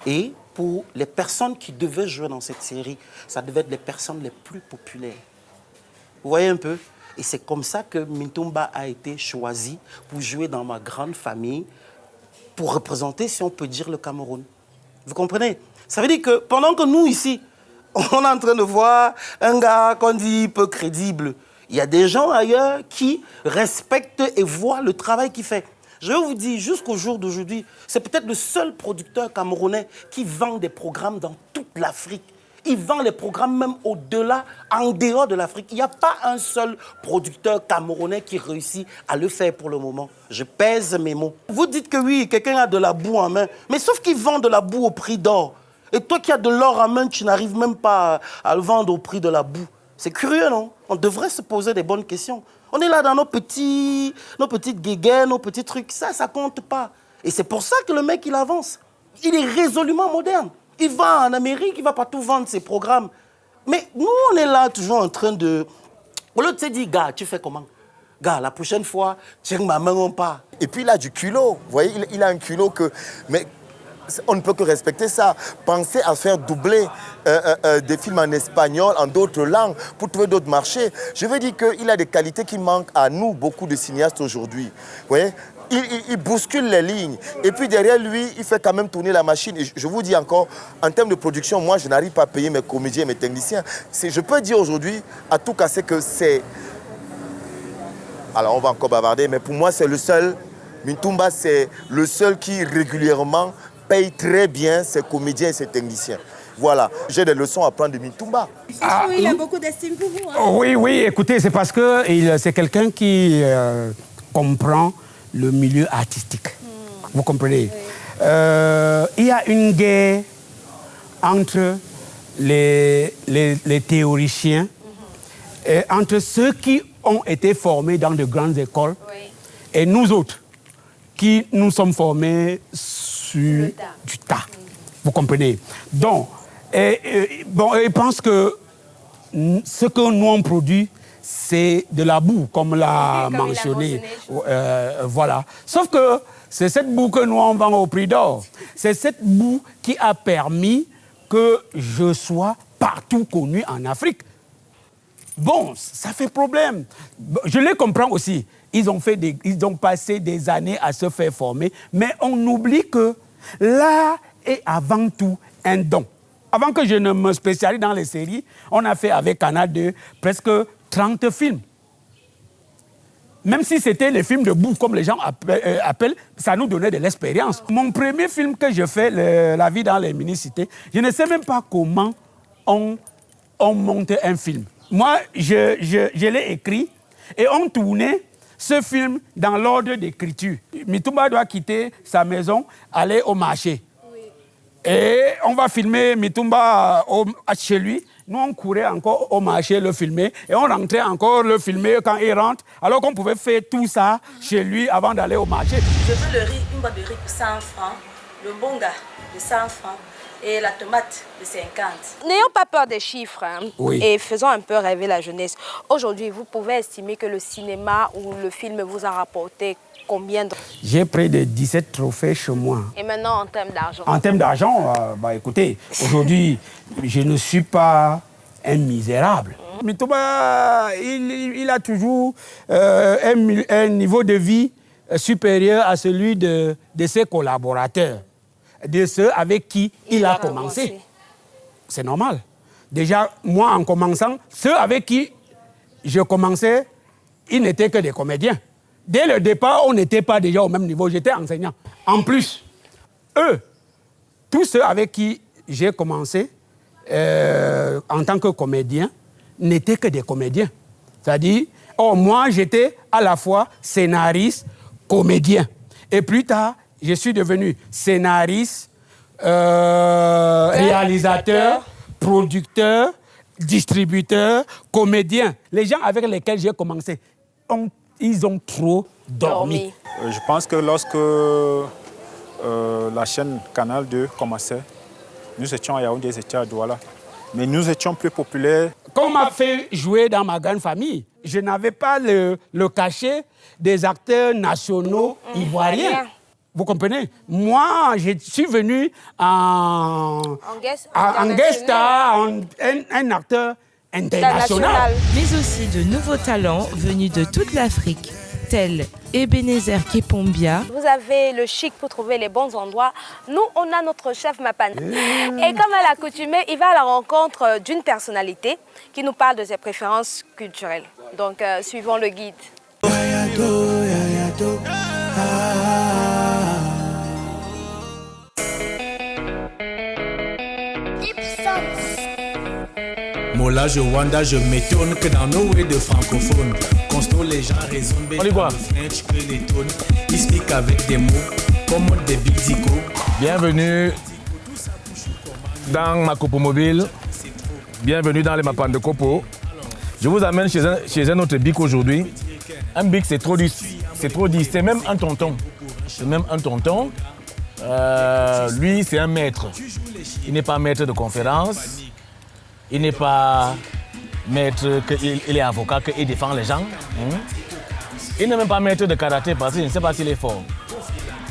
Et pour les personnes qui devaient jouer dans cette série, ça devait être les personnes les plus populaires. Vous voyez un peu? Et c'est comme ça que Mintumba a été choisi pour jouer dans Ma Grande Famille, pour représenter, si on peut dire, le Cameroun. Vous comprenez? Ça veut dire que pendant que nous, ici, on est en train de voir un gars qu'on dit peu crédible, il y a des gens ailleurs qui respectent et voient le travail qu'il fait. Je vais vous dire, jusqu'au jour d'aujourd'hui, c'est peut-être le seul producteur camerounais qui vend des programmes dans toute l'Afrique. Il vend les programmes même au-delà, en dehors de l'Afrique. Il n'y a pas un seul producteur camerounais qui réussit à le faire pour le moment. Je pèse mes mots. Vous dites que oui, quelqu'un a de la boue en main, mais sauf qu'il vend de la boue au prix d'or. Et toi qui as de l'or en main, tu n'arrives même pas à le vendre au prix de la boue. C'est curieux, non? On devrait se poser des bonnes questions. On est là dans nos petites guéguerres, nos petits trucs. Ça compte pas. Et c'est pour ça que le mec, il avance. Il est résolument moderne. Il va en Amérique, il va partout vendre ses programmes. Mais nous, on est là toujours en train de... Au lieu de se dire, gars, tu fais comment? Gars, la prochaine fois, tiens ma main, on part. Et puis il a du culot. Vous voyez, il a un culot que... Mais on ne peut que respecter ça. Pensez à faire doubler des films en espagnol, en d'autres langues, pour trouver d'autres marchés. Je veux dire qu'il a des qualités qui manquent à nous, beaucoup de cinéastes aujourd'hui. Vous voyez? Il bouscule les lignes. Et puis derrière lui, il fait quand même tourner la machine. Et je vous dis encore, en termes de production, moi, je n'arrive pas à payer mes comédiens et mes techniciens. Je peux dire aujourd'hui, à tout casser, que c'est... Alors, on va encore bavarder, mais pour moi, c'est le seul. Mintumba, c'est le seul qui régulièrement paye très bien ses comédiens et ses techniciens. Voilà, j'ai des leçons à prendre de Mintumba. Il a beaucoup d'estime pour vous. Hein? Oui, écoutez, c'est parce que c'est quelqu'un qui comprend le milieu artistique. Vous comprenez? Il y a une guerre entre les théoriciens, et entre ceux qui ont été formés dans de grandes écoles et nous autres qui nous sommes formés sur du tas. Vous comprenez? Donc, je pense que ce que nous on produit, c'est de la boue, comme l'a mentionné. Voilà. Sauf que c'est cette boue que nous on vend au prix d'or. C'est cette boue qui a permis que je sois partout connu en Afrique. Bon, ça fait problème. Je les comprends aussi. Ils ont passé des années à se faire former, mais on oublie que l'art est avant tout un don. Avant que je ne me spécialise dans les séries, on a fait avec Canal 2 presque 30 films. Même si c'était les films de boue, comme les gens appellent, ça nous donnait de l'expérience. Mon premier film que je fais, La vie dans les mini-cités, je ne sais même pas comment on monte un film. Moi, je l'ai écrit et on tournait ce film dans l'ordre d'écriture. Mintumba doit quitter sa maison, aller au marché. Et on va filmer Mintumba chez lui. Nous, on courait encore au marché le filmer et on rentrait encore le filmer quand il rentre, alors qu'on pouvait faire tout ça chez lui avant d'aller au marché. Je veux le riz, une boîte de riz pour 100 francs, le bonga de 100 francs, et la tomate de 50. N'ayons pas peur des chiffres Oui. et faisons un peu rêver la jeunesse. Aujourd'hui, vous pouvez estimer que le cinéma ou le film vous a rapporté combien de... J'ai près de 17 trophées chez moi. Et maintenant, en termes d'argent? En termes d'argent, écoutez, aujourd'hui, je ne suis pas un misérable. Mitouba, il a toujours un niveau de vie supérieur à celui de ses collaborateurs, de ceux avec qui il a commencé. C'est normal. Déjà, moi, en commençant, ceux avec qui je commençais, ils n'étaient que des comédiens. Dès le départ, on n'était pas déjà au même niveau. J'étais enseignant. En plus, eux, tous ceux avec qui j'ai commencé en tant que comédien, n'étaient que des comédiens. C'est-à-dire, moi, j'étais à la fois scénariste, comédien. Et plus tard, je suis devenu scénariste, réalisateur, producteur, distributeur, comédien. Les gens avec lesquels j'ai commencé, ils ont trop dormi. Je pense que lorsque la chaîne Canal 2 commençait, nous étions à Yaoundé, ils étaient à Douala. Mais nous étions plus populaires. Quand on m'a fait jouer dans ma grande famille, je n'avais pas le cachet des acteurs nationaux ivoiriens. Vous comprenez? Moi, je suis venu en guest star, un acteur international. Mais aussi de nouveaux talents venus de toute l'Afrique, tels Ebenezer Kepombia. Vous avez le chic pour trouver les bons endroits. Nous, on a notre chef Mapan. Et comme à l'accoutumée, il va à la rencontre d'une personnalité qui nous parle de ses préférences culturelles. Donc, suivons le guide. Mola, je Wanda, je m'étonne que dans nos ways de francophones, constant les gens raisonnent bien le French que les tonnes. Ils speak avec des mots comme des bizico. Bienvenue dans ma Copo Mobile. Bienvenue dans les Mapan de Copo. Je vous amène chez un autre bic aujourd'hui. Un bic, c'est trop dit. C'est même un tonton. Lui, c'est un maître. Il n'est pas maître de conférence. Il n'est pas maître, il est avocat, qu'il défend les gens. Il n'est même pas maître de karaté parce que je ne sais pas s'il est fort.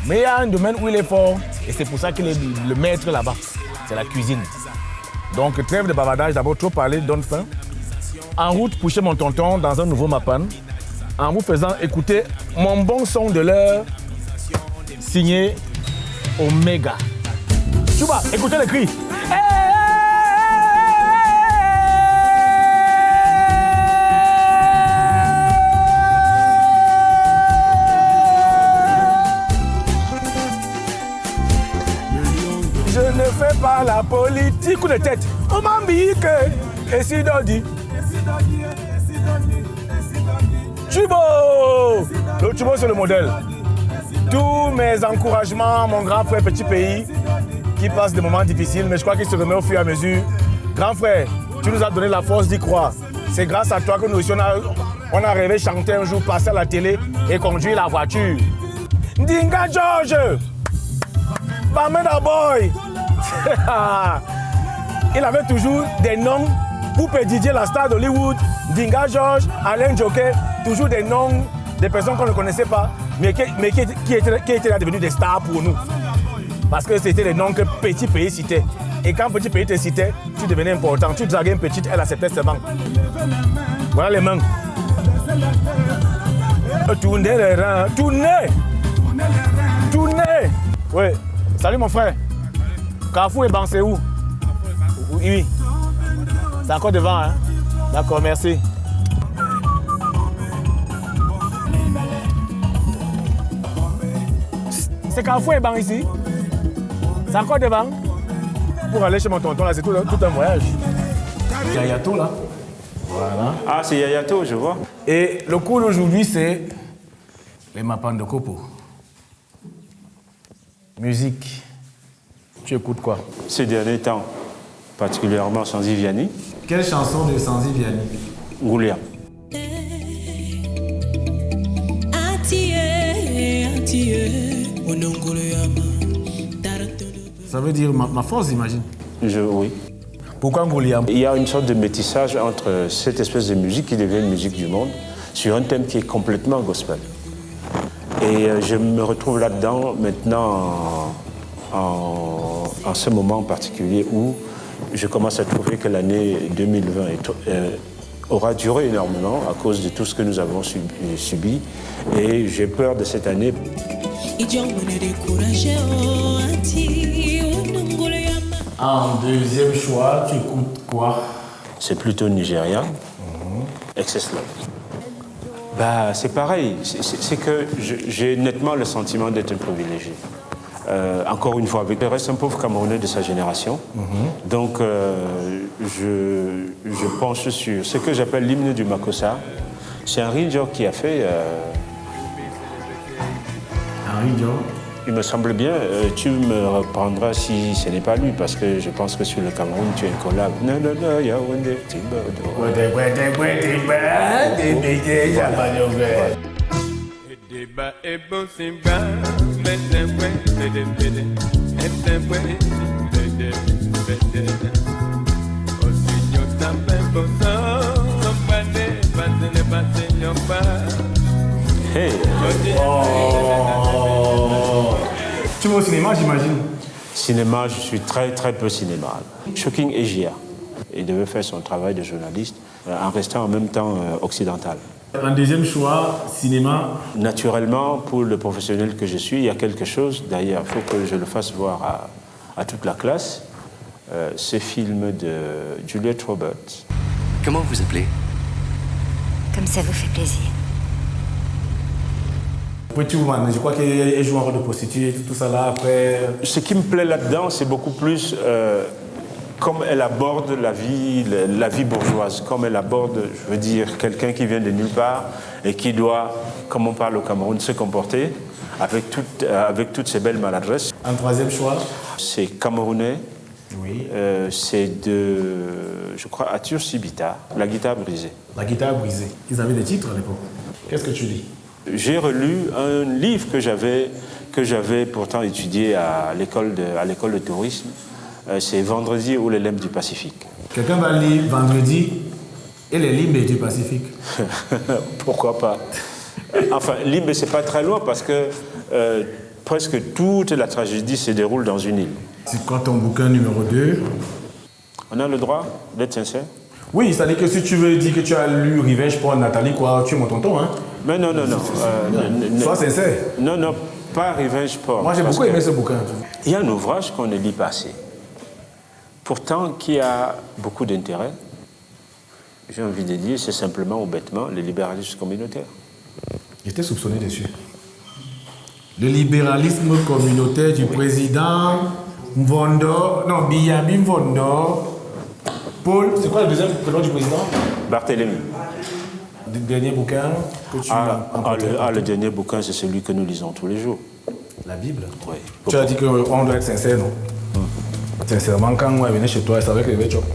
Mais il y a un domaine où il est fort et c'est pour ça qu'il est le maître là-bas. C'est la cuisine. Donc trêve de bavardage, d'abord trop parler donne faim. En route pour chez mon tonton dans un nouveau Mapan, en vous faisant écouter mon bon son de l'heure signé Omega. Chouba, écoutez le cri. Je ne fais pas la politique. Coup de tête. On m'a dit que. Et si Dodi. Chubo. Le Chubo, c'est le modèle. Tous mes encouragements, mon grand frère, petit pays, qui passe des moments difficiles, mais je crois qu'il se remet au fur et à mesure. Grand frère, tu nous as donné la force d'y croire. C'est grâce à toi que nous aussi, on a rêvé chanter un jour, passer à la télé et conduire la voiture. Dinga George. Pamela Boy. Il avait toujours des noms pour Didier, la star d'Hollywood, Dinga George, Alain Joker, toujours des noms des personnes qu'on ne connaissait pas, mais qui étaient là devenus des stars pour nous. Parce que c'était les noms que Petit Pays citait. Et quand Petit Pays te citait, tu devenais important. Tu draguais une petite, elle acceptait seulement. Voilà les mains. Tournez les reins. Tournez. Oui. Salut mon frère. Carrefour et Ban, c'est où? Oui. C'est encore devant, hein? D'accord, merci. C'est Carrefour et Ban ici? C'est encore devant? Pour aller chez mon tonton, là, c'est tout un voyage. Yayato, là. Voilà. Ah, c'est Yayato, je vois. Et le cours d'aujourd'hui, c'est les Mapan de Copo. Musique. Tu écoutes quoi? Ces derniers temps, particulièrement Sanzi Vianney. Quelle chanson de Sanzi Vianney? Goulia. Ça veut dire ma force, j'imagine. Oui. Pourquoi Ngoliam? Il y a une sorte de métissage entre cette espèce de musique qui devient une musique du monde sur un thème qui est complètement gospel. Et je me retrouve là-dedans maintenant en ce moment en particulier où je commence à trouver que l'année 2020 aura duré énormément à cause de tout ce que nous avons subi. Et j'ai peur de cette année. En deuxième choix, tu écoutes quoi? C'est plutôt nigérien. Excess Love. Bah, c'est pareil. C'est que j'ai nettement le sentiment d'être un privilégié. Encore une fois, avec le reste un pauvre Camerounais de sa génération. Donc, je penche sur ce que j'appelle l'hymne du Makossa. C'est Henri Diop qui a fait... Henri Diop? Il me semble bien, tu me reprendras si ce n'est pas lui, parce que je pense que sur le Cameroun, tu es un collab. Hey. Tu vas au cinéma, j'imagine? Cinéma, je suis très très peu cinéma. Shocking Asia. Il devait faire son travail de journaliste en restant en même temps occidental. Un deuxième choix, cinéma? Naturellement, pour le professionnel que je suis, il y a quelque chose, d'ailleurs, il faut que je le fasse voir à toute la classe, ce film de Juliette Roberts. Comment vous appelez? Comme ça vous fait plaisir. Petit Woman, je crois qu'elle joue un rôle de prostituée, tout ça là, après... Ce qui me plaît là-dedans, c'est beaucoup plus comme elle aborde la vie bourgeoise, comme elle aborde, je veux dire, quelqu'un qui vient de nulle part et qui doit, comme on parle au Cameroun, se comporter avec toutes ces belles maladresses. Un troisième choix? C'est camerounais. Oui. C'est de, je crois, Arthur Sibita, La guitare brisée. La guitare brisée. Ils avaient des titres à l'époque. Qu'est-ce que tu lis? J'ai relu un livre que j'avais pourtant étudié à l'école de tourisme. C'est Vendredi ou les limbes du Pacifique. Quelqu'un va lire Vendredi et les limbes du Pacifique. Pourquoi pas? Enfin, Limbe, c'est pas très loin parce que presque toute la tragédie se déroule dans une île. C'est quoi ton bouquin numéro 2? On a le droit d'être sincère? Oui, c'est-à-dire que si tu veux dire que tu as lu Revenge pour Nathalie, quoi, tu es mon tonton, hein? Mais non. Sois sincère. Non, pas Revenge Porn. Moi, j'ai beaucoup aimé ce bouquin. Il y a un ouvrage qu'on ne lit pas assez. Pourtant, qui a beaucoup d'intérêt. J'ai envie de dire, c'est simplement ou bêtement le libéralisme communautaire. J'étais soupçonné dessus. Le libéralisme communautaire du président Mvondo, non, Biyabi Mvondo. Paul, c'est quoi le deuxième prénom du président? Barthélemy. Le dernier bouquin que tu as le dernier bouquin, c'est celui que nous lisons tous les jours. La Bible? Oui. Tu as dit qu'on doit être sincère, non? Sincèrement, quand moi je venais chez toi, je savais que je vais choper.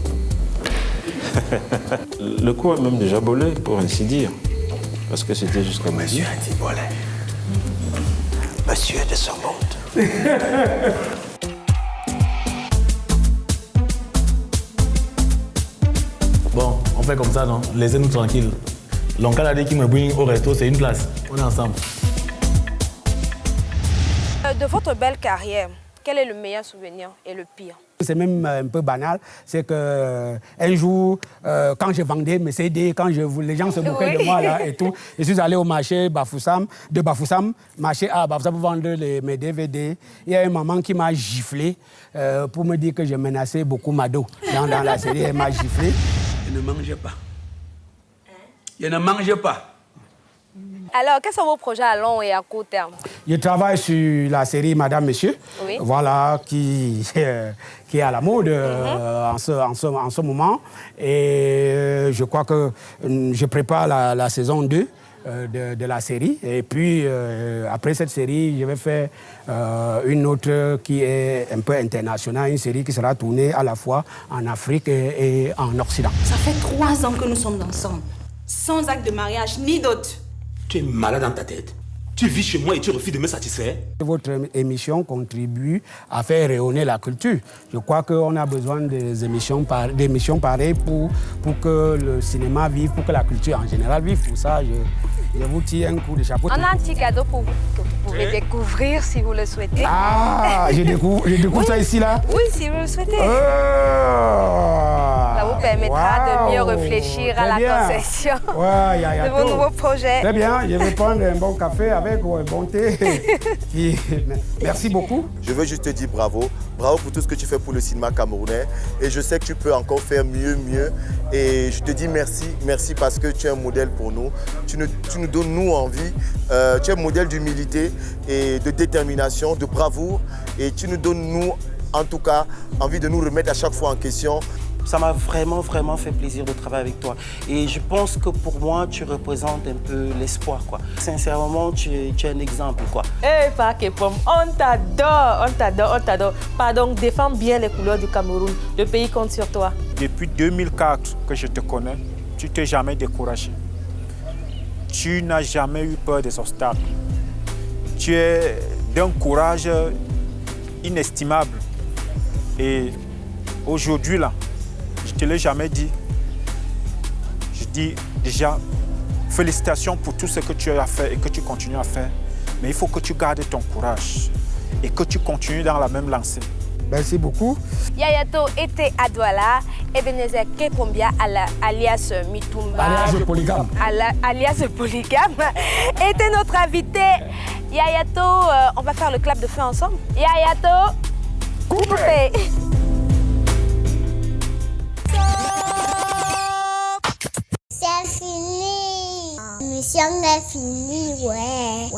Le coup a même déjà volé, pour ainsi dire. Parce que c'était jusqu'à midi. Monsieur a dit volé. Monsieur est de son monde. Bon, on fait comme ça, non? Laissez-nous tranquilles. L'oncle a dit qu'il me bring au resto, c'est une place. On est ensemble. De votre belle carrière, quel est le meilleur souvenir et le pire? C'est même un peu banal, c'est qu'un jour, quand je vendais mes CD, quand les gens se moquaient de moi là et tout, je suis allé au marché de Bafoussam, marché à Bafoussam pour vendre mes DVD. Il y a une maman qui m'a giflé pour me dire que je menaçais beaucoup Mado dans la série, elle m'a giflé. Je ne mangeais pas. Je ne mangeais pas. Alors, quels sont vos projets à long et à court terme? Je travaille sur la série Madame, Monsieur, oui. Voilà, qui est à la mode en ce moment. Et je crois que je prépare la saison 2 de la série. Et puis, après cette série, je vais faire une autre qui est un peu internationale, une série qui sera tournée à la fois en Afrique et en Occident. Ça fait 3 ans que nous sommes ensemble, sans acte de mariage ni dot. Tu es malade dans ta tête. Tu vis chez moi et tu refuses de me satisfaire? Votre émission contribue à faire rayonner la culture. Je crois qu'on a besoin des émissions pareilles pour que le cinéma vive, pour que la culture en général vive. Pour ça, je vous tire un coup de chapeau. On a un petit cadeau pour vous que vous pouvez découvrir si vous le souhaitez. Ah, je découvre oui. Ça ici, là? Oui, si vous le souhaitez. Ça vous permettra de mieux réfléchir à la conception de vos nouveaux projets. Très bien, je vais prendre un bon café avec un bon thé. Merci beaucoup. Je veux juste te dire bravo. Bravo pour tout ce que tu fais pour le cinéma camerounais. Et je sais que tu peux encore faire mieux. Et je te dis merci. Merci parce que tu es un modèle pour nous. Tu nous donnes, nous, envie. Tu es un modèle d'humilité et de détermination, de bravoure. Et tu nous donnes, nous, en tout cas, envie de nous remettre à chaque fois en question. Ça m'a vraiment fait plaisir de travailler avec toi. Et je pense que pour moi, tu représentes un peu l'espoir, quoi. Sincèrement, tu es un exemple, quoi. Pas que pomme, on t'adore. Pardon, défends bien les couleurs du Cameroun. Le pays compte sur toi. Depuis 2004 que je te connais, tu t'es jamais découragé. Tu n'as jamais eu peur des obstacles. Tu es d'un courage inestimable. Et aujourd'hui, là, je ne te l'ai jamais dit. Je dis déjà félicitations pour tout ce que tu as fait et que tu continues à faire. Mais il faut que tu gardes ton courage et que tu continues dans la même lancée. Merci beaucoup. Yayato était à Douala, Ebenezer Kepombia alias Mitumba. Alias le polygame. Alias le polygame était notre invité. Yayato, on va faire le clap de feu ensemble. Yayato, coupé. C'est fini. Mission est finie, ouais.